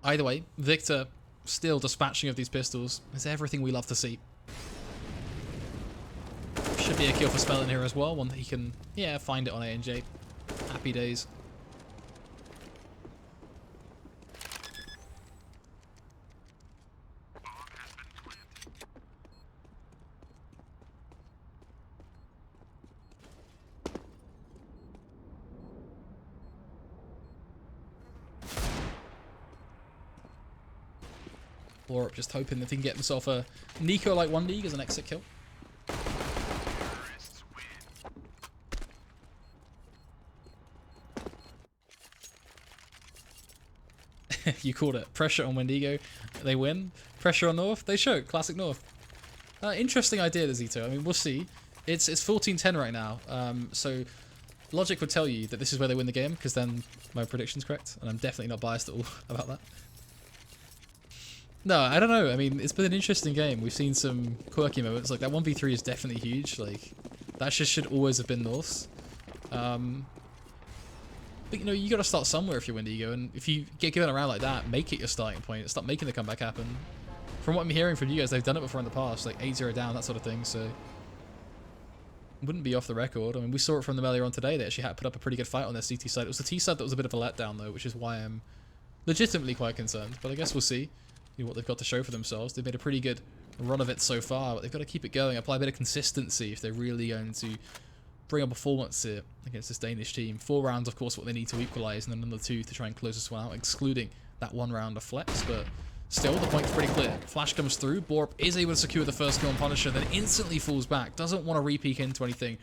Either way, Victor still dispatching of these pistols is everything we love to see. Should be a kill for Spell in here as well, one that he can, yeah, find it on A&J. Happy days. Or just hoping that he can get himself a Nico like 1 league as an exit kill. You called it. Pressure on Windigo. They win. Pressure on North. They choke. Classic North. Interesting idea, the Zito. I mean, we'll see. It's 14-10 right now. So logic would tell you that this is where they win the game, because then my prediction's correct. And I'm definitely not biased at all about that. No, I don't know. I mean, it's been an interesting game. We've seen some quirky moments. Like, that 1v3 is definitely huge. Like, that just should always have been North's. But, you know, you got to start somewhere if you're Windigo. And if you get given a round like that, make it your starting point. Start making the comeback happen. From what I'm hearing from you guys, they've done it before in the past. Like, 8-0 down, that sort of thing. So, wouldn't be off the record. I mean, we saw it from them earlier on today. They actually had to put up a pretty good fight on their CT side. It was the T side that was a bit of a letdown, though, which is why I'm legitimately quite concerned. But I guess we'll see what they've got to show for themselves. They've made a pretty good run of it so far, but they've got to keep it going, apply a bit of consistency if they're really going to bring a performance here against this Danish team. 4 rounds, of course, what they need to equalise, and then another 2 to try and close this one out, excluding that 1 round of flex, but still, the point's pretty clear. Flash comes through, Borup is able to secure the first kill on Punisher, then instantly falls back, doesn't want to re-peek into anything,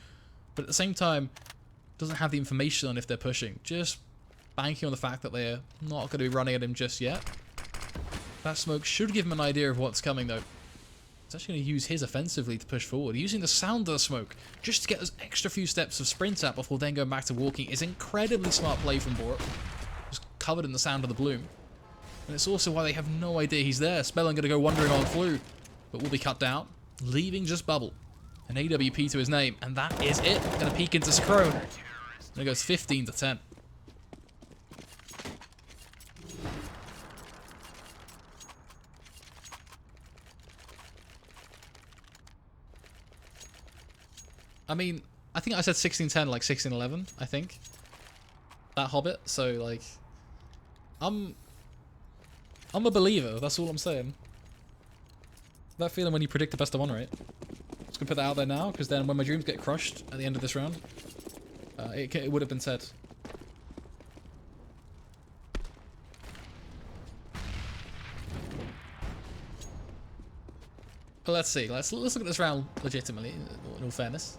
but at the same time, doesn't have the information on if they're pushing, just banking on the fact that they're not going to be running at him just yet. That smoke should give him an idea of what's coming, though. He's actually going to use his offensively to push forward. Using the sound of the smoke just to get those extra few steps of sprint up before then going back to walking is incredibly smart play from Borup. Just covered in the sound of the bloom. And it's also why they have no idea he's there. Spellin going to go wandering on through, but will be cut down, leaving just Bubble. An AWP to his name, and that is it. Going to peek into Scrone. And it goes 15-10. I mean, I think I said 16-10, like 16-11, I think. That Hobbit, so, like... I'm a believer, that's all I'm saying. That feeling when you predict the best of 1, right? Just gonna put that out there now, because then when my dreams get crushed at the end of this round, it would have been said. But let's see, let's look at this round legitimately, in all fairness.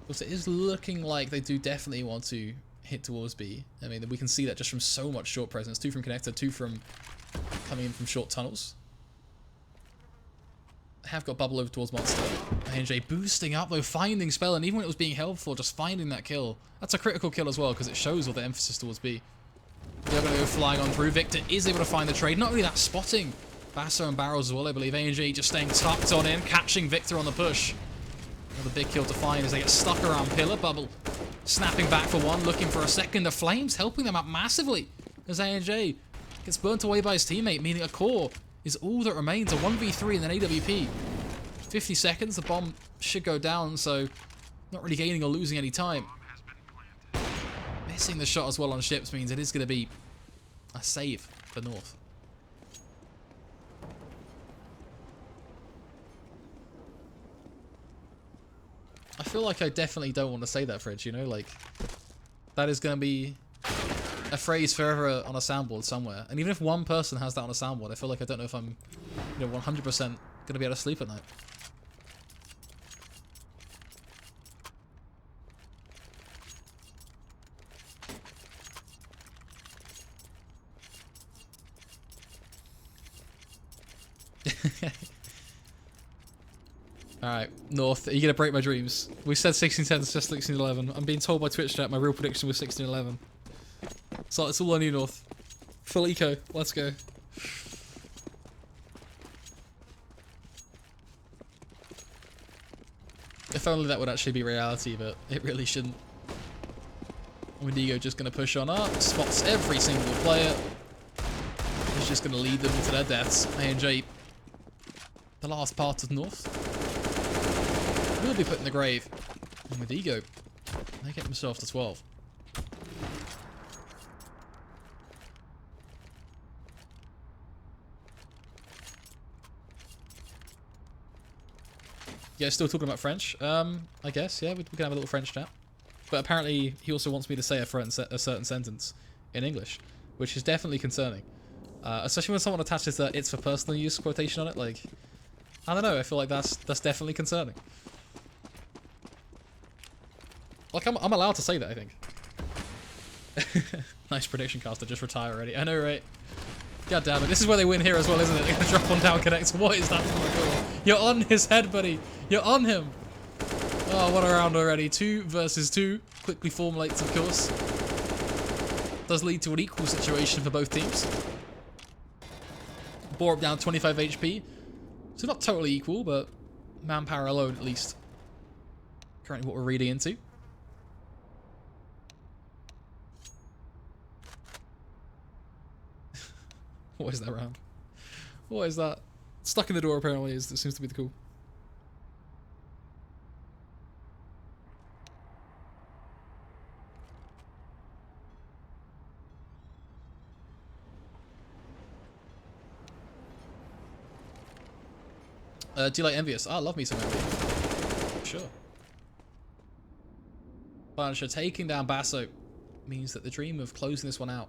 It is looking like they do definitely want to hit towards B. I mean, we can see that just from so much short presence. 2 from connector, 2 from coming in from short tunnels. They have got Bubble over towards Monster. ANJ boosting up though, finding Spell, and even when it was being held for, just finding that kill. That's a critical kill as well, because it shows all the emphasis towards B. They're going to go flying on through. Victor is able to find the trade. Not only that, spotting Basso and Barrels as well, I believe. ANJ just staying tucked on in, catching Victor on the push. Another big kill to find as they get stuck around Pillar. Bubble snapping back for 1, looking for a second. The Flames helping them out massively as ANJ gets burnt away by his teammate, meaning a core is all that remains. A 1v3 and then AWP. 50 seconds, the bomb should go down, so not really gaining or losing any time. Missing the shot as well on ships means it is going to be a save for North. I feel like I definitely don't want to say that, Fridge, you know, like, that is going to be a phrase forever on a soundboard somewhere. And even if one person has that on a soundboard, I feel like I don't know if I'm, 100% gonna be able to sleep at night. Alright, North, are you gonna break my dreams? We said 1610 to 1611. I'm being told by Twitch chat my real prediction was 1611. So it's all on you, North. Full eco, let's go. If only that would actually be reality, but it really shouldn't. Windigo just gonna push on up, spots every single player. He's just gonna lead them to their deaths. ANJ, the last part of North, will be put in the grave. And Windigo, they get themselves to 12. Yeah, still talking about French. I guess, yeah, we can have a little French chat. But apparently, he also wants me to say a certain sentence in English, which is definitely concerning. Especially when someone attaches the "it's for personal use" quotation on it. Like, I don't know. I feel like that's definitely concerning. Like, I'm allowed to say that, I think. Nice prediction, caster. Just retire already. I know, right? God damn it. This is where they win here as well, isn't it? They're going to drop one down connect. What is that? You're on his head, buddy. You're on him. Oh, what a round already. 2 versus 2. Quickly formulates, of course. Does lead to an equal situation for both teams. Borup down 25 HP. So not totally equal, but manpower alone, at least. Currently what we're reading into. What is that round? What is that? Stuck in the door apparently it seems to be the cool. Do you like Envious? I love me some Envy. Sure. Punisher taking down Basso means that the dream of closing this one out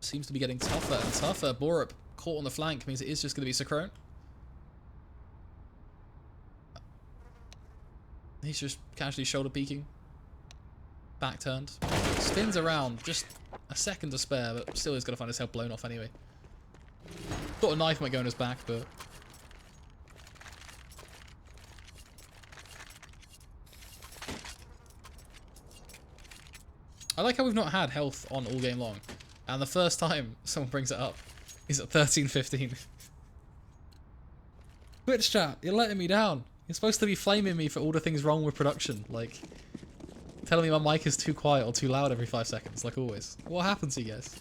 seems to be getting tougher and tougher. Borup caught on the flank means it is just going to be Sacrone. He's just casually shoulder peeking. Back turned. Spins around. Just a second to spare, but still is going to find his head blown off anyway. Thought a knife might go in his back, but... I like how we've not had health on all game long. And the first time someone brings it up is at 13:15. Twitch chat, you're letting me down. You're supposed to be flaming me for all the things wrong with production. Like, telling me my mic is too quiet or too loud every 5 seconds, like always. What happened to you guys?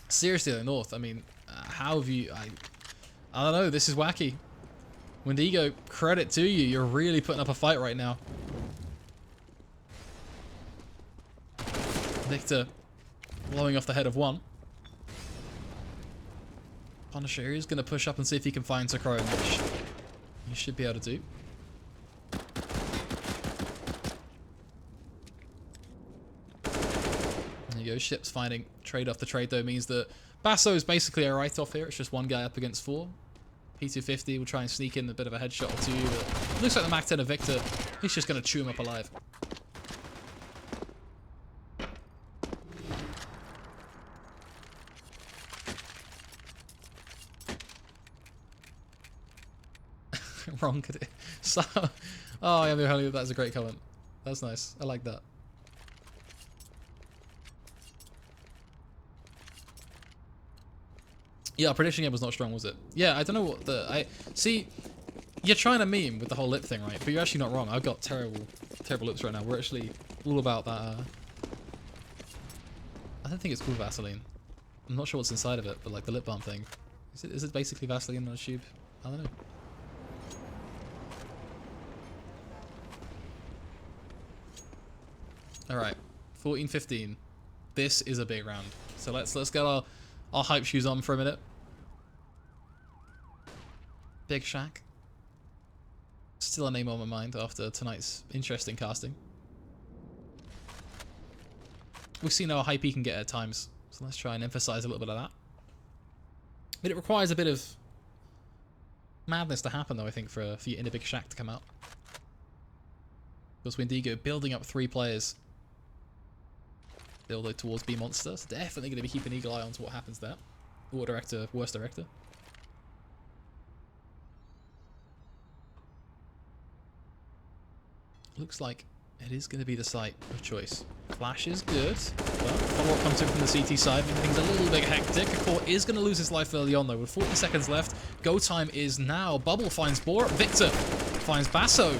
Seriously though, North, I mean, how have you... I don't know, this is wacky. Windigo, credit to you. You're really putting up a fight right now. Victor blowing off the head of one. Punisher is going to push up and see if he can find Sacrone, which he should be able to do. There you go. Ships finding trade after trade, though, means that Basso is basically a write-off here. It's just one guy up against 4. P250 will try and sneak in a bit of a headshot or 2, but looks like the Mac 10 of Victor, he's just going to chew him up alive. Wrong, could it? So, oh, yeah, that's a great comment. That's nice. I like that. Yeah, our prediction game was not strong, was it? Yeah, I don't know what the... See, you're trying to meme with the whole lip thing, right? But you're actually not wrong. I've got terrible lips right now. We're actually all about that... I don't think it's called Vaseline. I'm not sure what's inside of it, but like the lip balm thing. Is it basically Vaseline on a tube? I don't know. Alright, 14-15. This is a big round. So let's get our hype shoes on for a minute. Big Shack. Still a name on my mind after tonight's interesting casting. We've seen how hype he can get at times, so let's try and emphasize a little bit of that. But it requires a bit of madness to happen, though, I think, for your inner big shack to come out. Because Windigo building up 3 players. Building towards B Monster, so definitely going to be keeping an eagle eye on to what happens there. Or director, worst director. Looks like it is going to be the site of choice. Flash is good, but follow-up comes in from the CT side, making things a little bit hectic. Core is going to lose his life early on, though, with 40 seconds left. Go time is now. Bubble finds Borup. Victor finds Basso.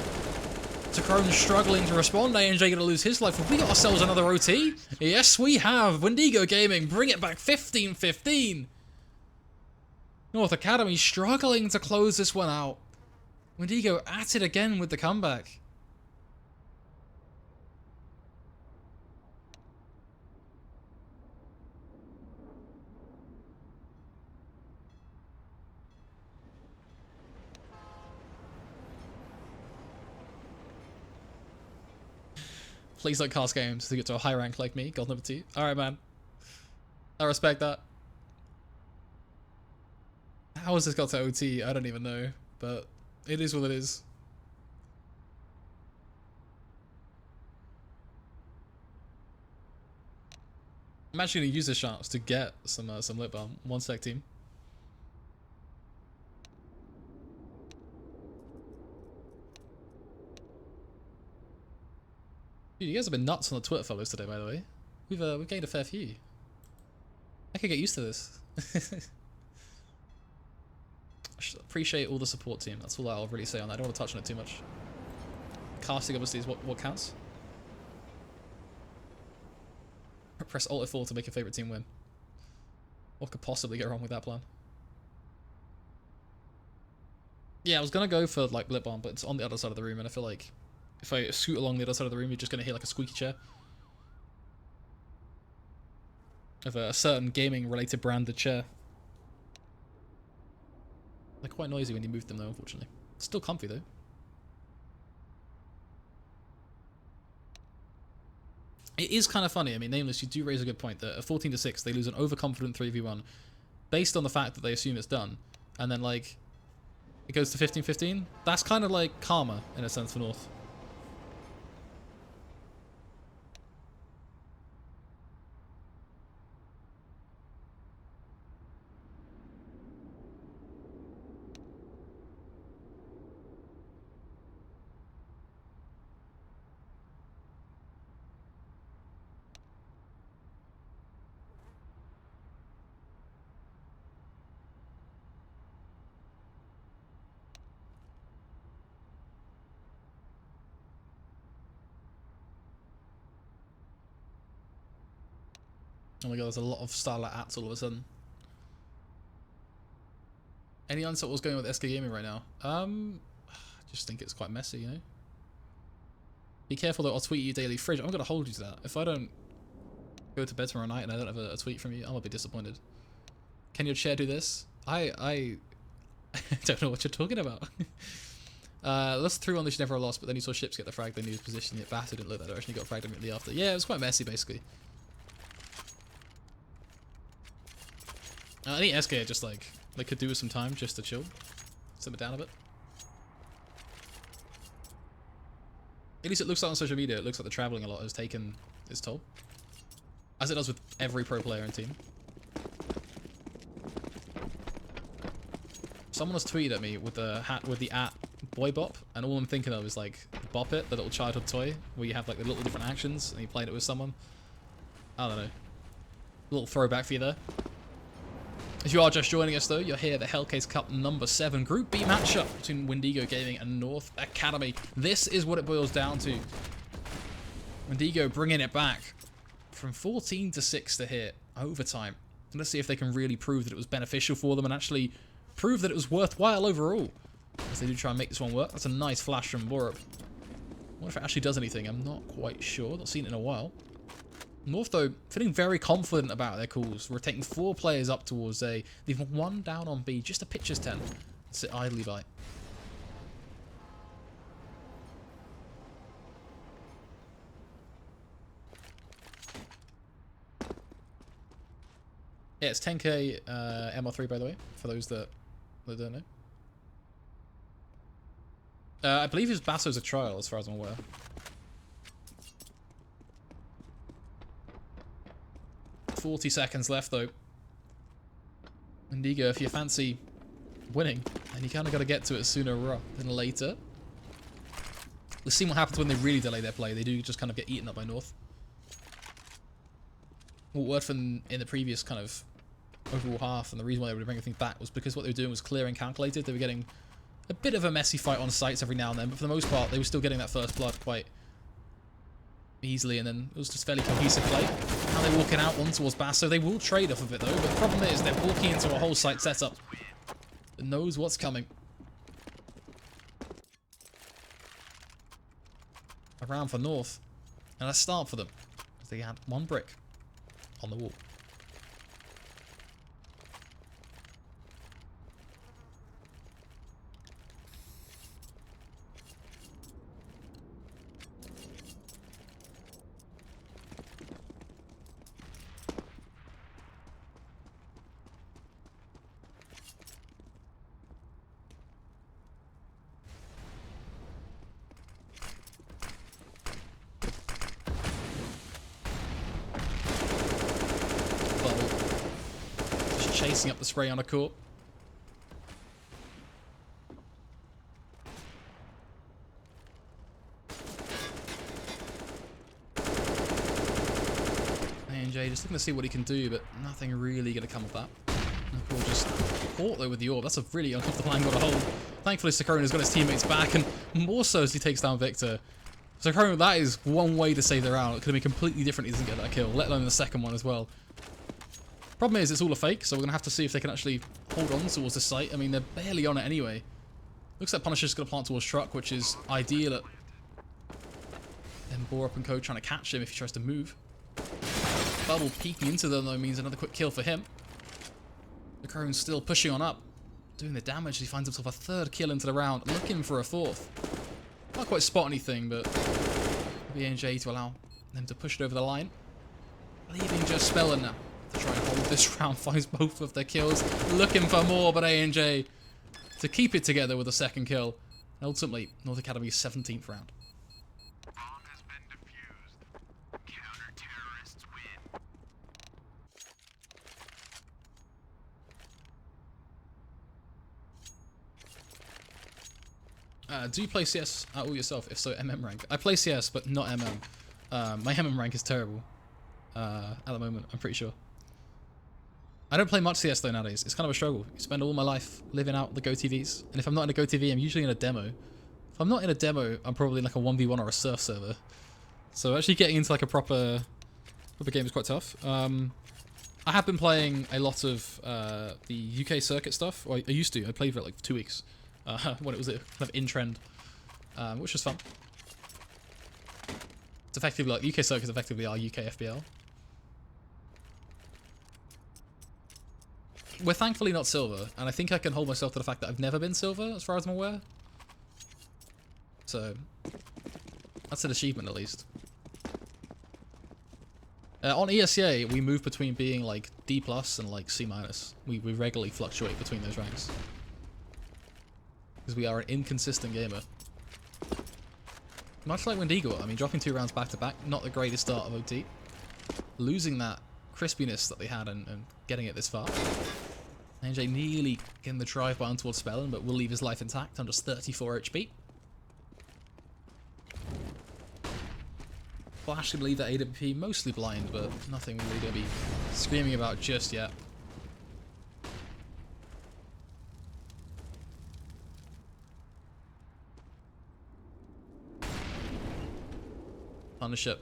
Tacrone struggling to respond. ANJ going to lose his life. Have we got ourselves another OT? Yes, we have. Windigo Gaming, bring it back. 15-15. North Academy struggling to close this one out. Windigo at it again with the comeback. Please don't cast games to get to a high rank like me. God number 2. Alright, man. I respect that. How has this got to OT? I don't even know. But it is what it is. I'm actually going to use this chance to get some lip balm. 1 sec, team. Dude, you guys have been nuts on the Twitter follows today, by the way. We've gained a fair few. I could get used to this. I should appreciate all the support, team. That's all I'll really say on that. I don't want to touch on it too much. Casting obviously is what counts. Press Alt F4 to make your favorite team win. What could possibly go wrong with that plan? Yeah, I was gonna go for like lip balm, but it's on the other side of the room, and I feel like if I scoot along the other side of the room, you're just gonna hear like a squeaky chair of a certain gaming-related branded chair. They're quite noisy when you move them, though. Unfortunately, still comfy though. It is kind of funny. I mean, Nameless, you do raise a good point that at 14-6, they lose an overconfident 3v1 based on the fact that they assume it's done, and then like it goes to 15-15. That's kind of like karma in a sense for North. Oh my god, there's a lot of Starlight ats all of a sudden. Any answer what's going on with SK Gaming right now? I just think it's quite messy, you know? Be careful though, I'll tweet you daily. Fridge, I'm gonna hold you to that. If I don't go to bed tomorrow night and I don't have a tweet from you, I'm gonna be disappointed. Can your chair do this? I don't know what you're talking about. Lost 3-1 this never lost, but then you saw ships get the frag, then he was positioned, yet Batter didn't look that direction, he got fragged immediately after. Yeah, it was quite messy basically. I think SK just like, they could do with some time just to chill. Simmer down a bit. At least it looks like on social media, it looks like the travelling a lot has taken its toll. As it does with every pro player and team. Someone has tweeted at me with the hat with the boy bop, and all I'm thinking of is like Bop It, the little childhood toy, where you have like the little different actions and you played it with someone. I don't know. A little throwback for you there. If you are just joining us though, you're here at the HellCase Cup number 7 Group B matchup between Windigo Gaming and North Academy. This is what it boils down to. Windigo bringing it back from 14-6 to hit overtime. And let's see if they can really prove that it was beneficial for them and actually prove that it was worthwhile overall. As they do try and make this one work. That's a nice flash from Borup. I wonder if it actually does anything. I'm not quite sure. Not seen it in a while. North, though, feeling very confident about their calls. We're taking 4 players up towards A. Leaving 1 down on B. Just a pitcher's tent. Sit idly by. Yeah, it's 10k MR3 by the way, for those that don't know. I believe his Basso's a trial, as far as I'm aware. $40 seconds left though. Windigo, if you fancy winning, then you kind of got to get to it sooner rather than later. Let's see what happens when they really delay their play. They do just kind of get eaten up by North. What worked from in the previous kind of overall half, and the reason why they were bringing things back was because what they were doing was clear and calculated. They were getting a bit of a messy fight on sites every now and then, but for the most part, they were still getting that first blood quite easily, and then it was just fairly cohesive play. Now they're walking out on towards Basso. They will trade off of it though, but the problem is they're walking into a whole site setup that knows what's coming. Around for North, and a start for them, because they had one brick on the wall. Chasing up the spray on a court. ANJ just looking to see what he can do, but nothing really going to come of that. Cool, just caught though with the orb. That's a really uncomfortable angle to hold. Thankfully, Sakrona's got his teammates back, and more so as he takes down Victor. Sakrona, that is one way to save their round. It could have been completely different if he doesn't get that kill, let alone the second one as well. Problem is, it's all a fake, so we're going to have to see if they can actually hold on towards the site. I mean, they're barely on it anyway. Looks like Punisher's going to plant towards Truck, which is ideal at then Borup and Co trying to catch him if he tries to move. Bubble peeking into them, though, means another quick kill for him. The Crone's still pushing on up, doing the damage. He finds himself a third kill into the round, looking for a fourth. Not quite spot anything, but BNJ to allow them to push it over the line. Leaving just Spellin now to try and hold this round, finds both of their kills, looking for more, but A&J to keep it together with a second kill. And ultimately, North Academy's 17th round. Bomb has been defused. Counter-terrorists win. Do you play CS at all yourself? If so, MM rank. I play CS, but not MM. My MM rank is terrible at the moment, I'm pretty sure. I don't play much CS though nowadays. It's kind of a struggle. You spend all my life living out the GoTVs, and if I'm not in a GoTV, I'm usually in a demo. If I'm not in a demo, I'm probably in like a 1v1 or a surf server. So actually getting into like a proper game is quite tough. I have been playing a lot of the UK circuit stuff. Or I used to. I played for it like 2 weeks when it was kind of in trend, which was fun. It's effectively like UK circuit is effectively our UK FBL. We're thankfully not silver, and I think I can hold myself to the fact that I've never been silver, as far as I'm aware. So, that's an achievement at least. On ESEA, we move between being like D+ and like C-. We regularly fluctuate between those ranks. Because we are an inconsistent gamer. Much like Windigo, I mean, dropping 2 rounds back to back, not the greatest start of OT. Losing that crispiness that they had and getting it this far. AJ nearly getting the drive by on towards Spellin, but will leave his life intact on just 34 HP. Flash can leave that AWP mostly blind, but nothing we're really going to be screaming about just yet. Punisher.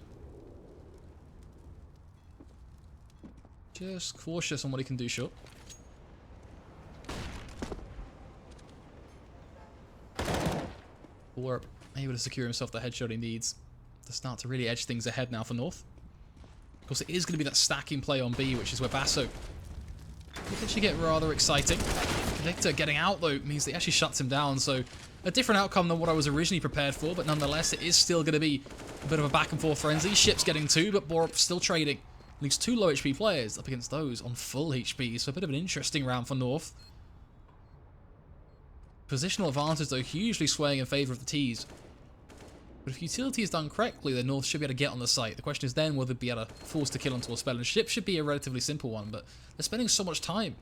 Just cautious on what he can do short. Or able to secure himself the headshot he needs to start to really edge things ahead now for North. Of course, it is going to be that stacking play on B, which is where Basso could actually get rather exciting. Victor getting out, though, means that he actually shuts him down, so a different outcome than what I was originally prepared for, but nonetheless, it is still going to be a bit of a back-and-forth frenzy. Ship's getting 2, but Borup still trading. These 2 low HP players up against those on full HP, so a bit of an interesting round for North. Positional advantage, though, hugely swaying in favour of the T's. But if utility is done correctly, then North should be able to get on the site. The question is then whether they'll be able to force the kill onto a spell. And ship should be a relatively simple one, but they're spending so much time.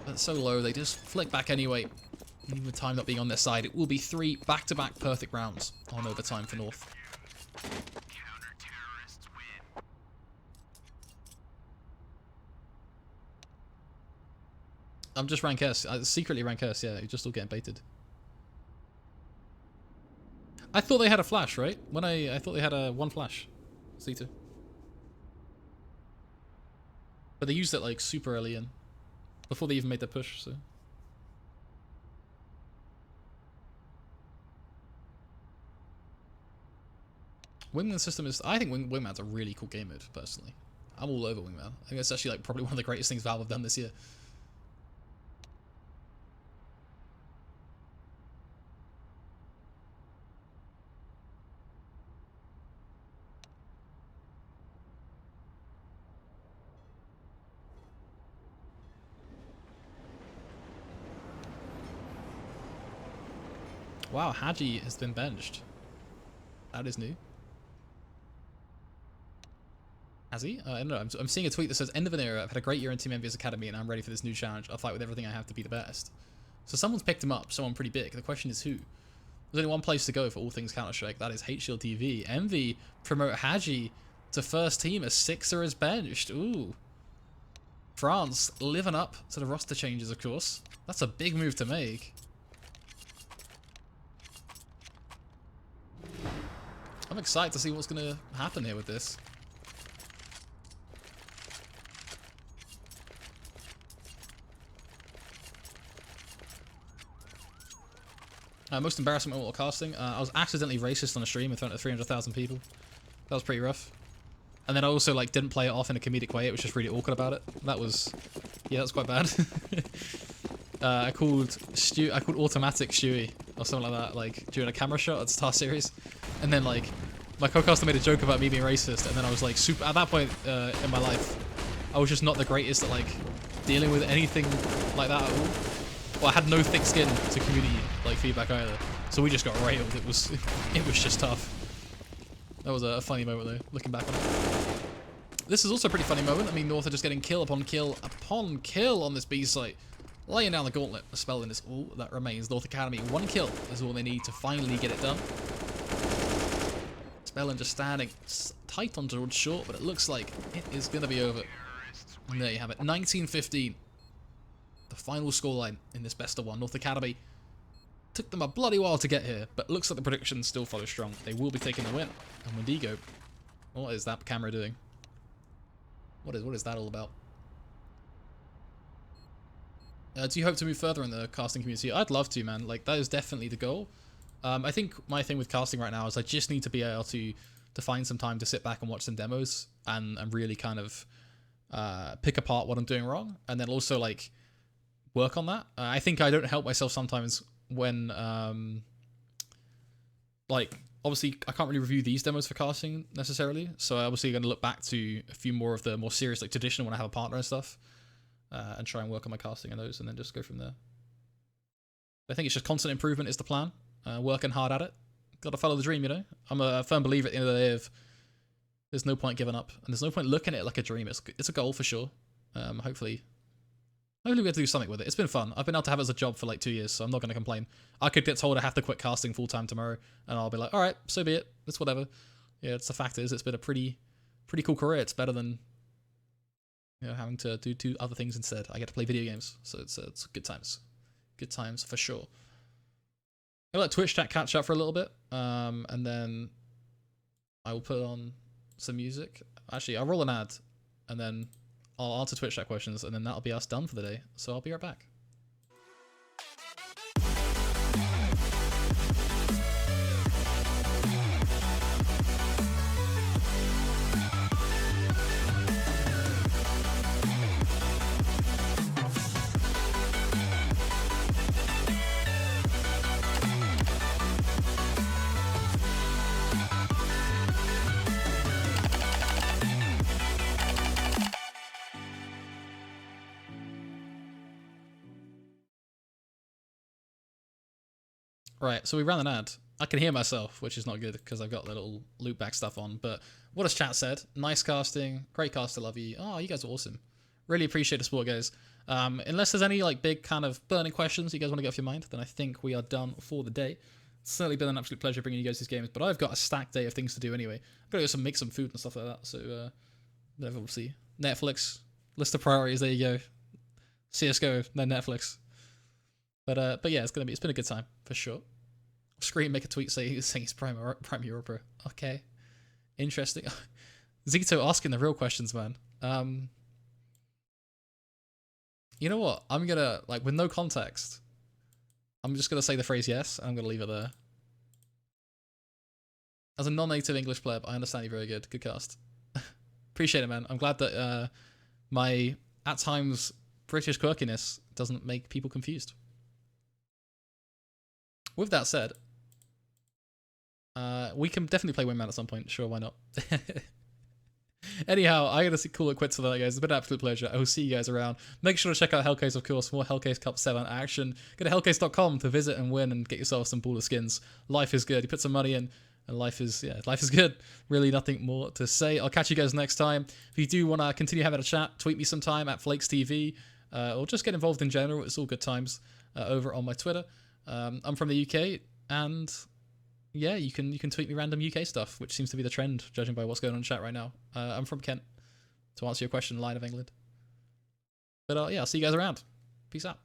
That's so low, they just flick back anyway. Even with time not being on their side, it will be 3 back-to-back perfect rounds on overtime for North. Counter-terrorists win. I'm just rank S. Secretly rank S, yeah. You're just all getting baited. I thought they had a flash, right? When I thought they had a 1 flash. C2. But they used it like super early in. Before they even made their push, so. Wingman system is... I think Wingman's a really cool game mode, personally. I'm all over Wingman. I think it's actually like probably one of the greatest things Valve have done this year. Wow, Haji has been benched. That is new. Has he? I don't know. I'm seeing a tweet that says, end of an era. I've had a great year in Team Envy's Academy and I'm ready for this new challenge. I'll fight with everything I have to be the best. So someone's picked him up, someone pretty big. The question is who? There's only one place to go for all things Counter-Strike. That is HShield TV. Envy promote Haji to first team as Sixer is benched. Ooh. France living up to the roster changes, of course. That's a big move to make. I'm excited to see what's going to happen here with this. Most embarrassing moment while casting. I was accidentally racist on a stream in front of 300,000 people. That was pretty rough. And then I also like didn't play it off in a comedic way. It was just really awkward about it. That was, yeah, that was quite bad. I called automatic Stewie or something like that, like during a camera shot at Star Series, and then like my co-caster made a joke about me being racist, and then I was like super. At that point in my life, I was just not the greatest at like dealing with anything like that at all. Well, I had no thick skin to community like feedback either, so we just got railed. It was just tough. That was a funny moment though, looking back on it. This is also a pretty funny moment. I mean, North are just getting kill upon kill upon kill on this B site. Laying down the gauntlet. The spell in is all that remains. North Academy, 1 kill is all they need to finally get it done. Spellin just standing tight on George Short, but it looks like it is going to be over. And there you have it. 19-15. The final scoreline in this best of 1. North Academy took them a bloody while to get here, but looks like the predictions still follow strong. They will be taking the win. And Windigo, what is that camera doing? What is that all about? Do you hope to move further in the casting community? I'd love to, man. Like, that is definitely the goal. I think my thing with casting right now is I just need to be able to find some time to sit back and watch some demos and really kind of pick apart what I'm doing wrong, and then also like work on that. I think I don't help myself sometimes when like obviously I can't really review these demos for casting necessarily, so I'm obviously going to look back to a few more of the more serious like traditional when I have a partner and stuff. And try and work on my casting on those, and then just go from there. I think it's just constant improvement is the plan. Working hard at it. Got to follow the dream, you know. I'm a firm believer at the end of the day of there's no point giving up, and there's no point looking at it like a dream. It's a goal for sure. Hopefully we have to do something with it. It's been fun. I've been able to have it as a job for like 2 years, so I'm not going to complain. I could get told I have to quit casting full time tomorrow, and I'll be like, all right, so be it. It's whatever. Yeah, it's the fact is, it's been a pretty cool career. It's better than, you know, having to do other things instead. I get to play video games, so it's good times. Good times for sure. I'll let Twitch chat catch up for a little bit, and then I will put on some music. Actually, I'll roll an ad, and then I'll answer Twitch chat questions, and then that'll be us done for the day. So I'll be right back. Right, so we ran an ad. I can hear myself, which is not good because I've got the little loopback stuff on. But what has chat said? Nice casting, great cast, I love you. Oh, you guys are awesome. Really appreciate the support, guys. Unless there's any like big kind of burning questions you guys want to get off your mind, then I think we are done for the day. It's certainly been an absolute pleasure bringing you guys these games, but I've got a stacked day of things to do anyway. I've got to go make some food and stuff like that. So, obviously, Netflix, list of priorities. There you go. CS:GO, then Netflix. But yeah, it's been a good time for sure. Screen, make a tweet saying he's Prime Europa. Okay, interesting. Zito asking the real questions, man. You know what? I'm gonna with no context. I'm just gonna say the phrase yes, and I'm gonna leave it there. As a non-native English player, I understand you very good. Good cast. Appreciate it, man. I'm glad that my at times British quirkiness doesn't make people confused. With that said, we can definitely play Wingman at some point. Sure, why not? Anyhow, I gotta call it quits for that, guys. It's been an absolute pleasure. I will see you guys around. Make sure to check out HellCase, of course, more HellCase Cup 7 action. Go to hellcase.com to visit and win and get yourself some baller skins. Life is good. You put some money in, and life is good. Really nothing more to say. I'll catch you guys next time. If you do want to continue having a chat, tweet me sometime at FlakesTV, or just get involved in general. It's all good times over on my Twitter. I'm from the UK, and yeah, you can tweet me random UK stuff, which seems to be the trend, judging by what's going on in chat right now. I'm from Kent, to answer your question, Line of England. But yeah, I'll see you guys around. Peace out.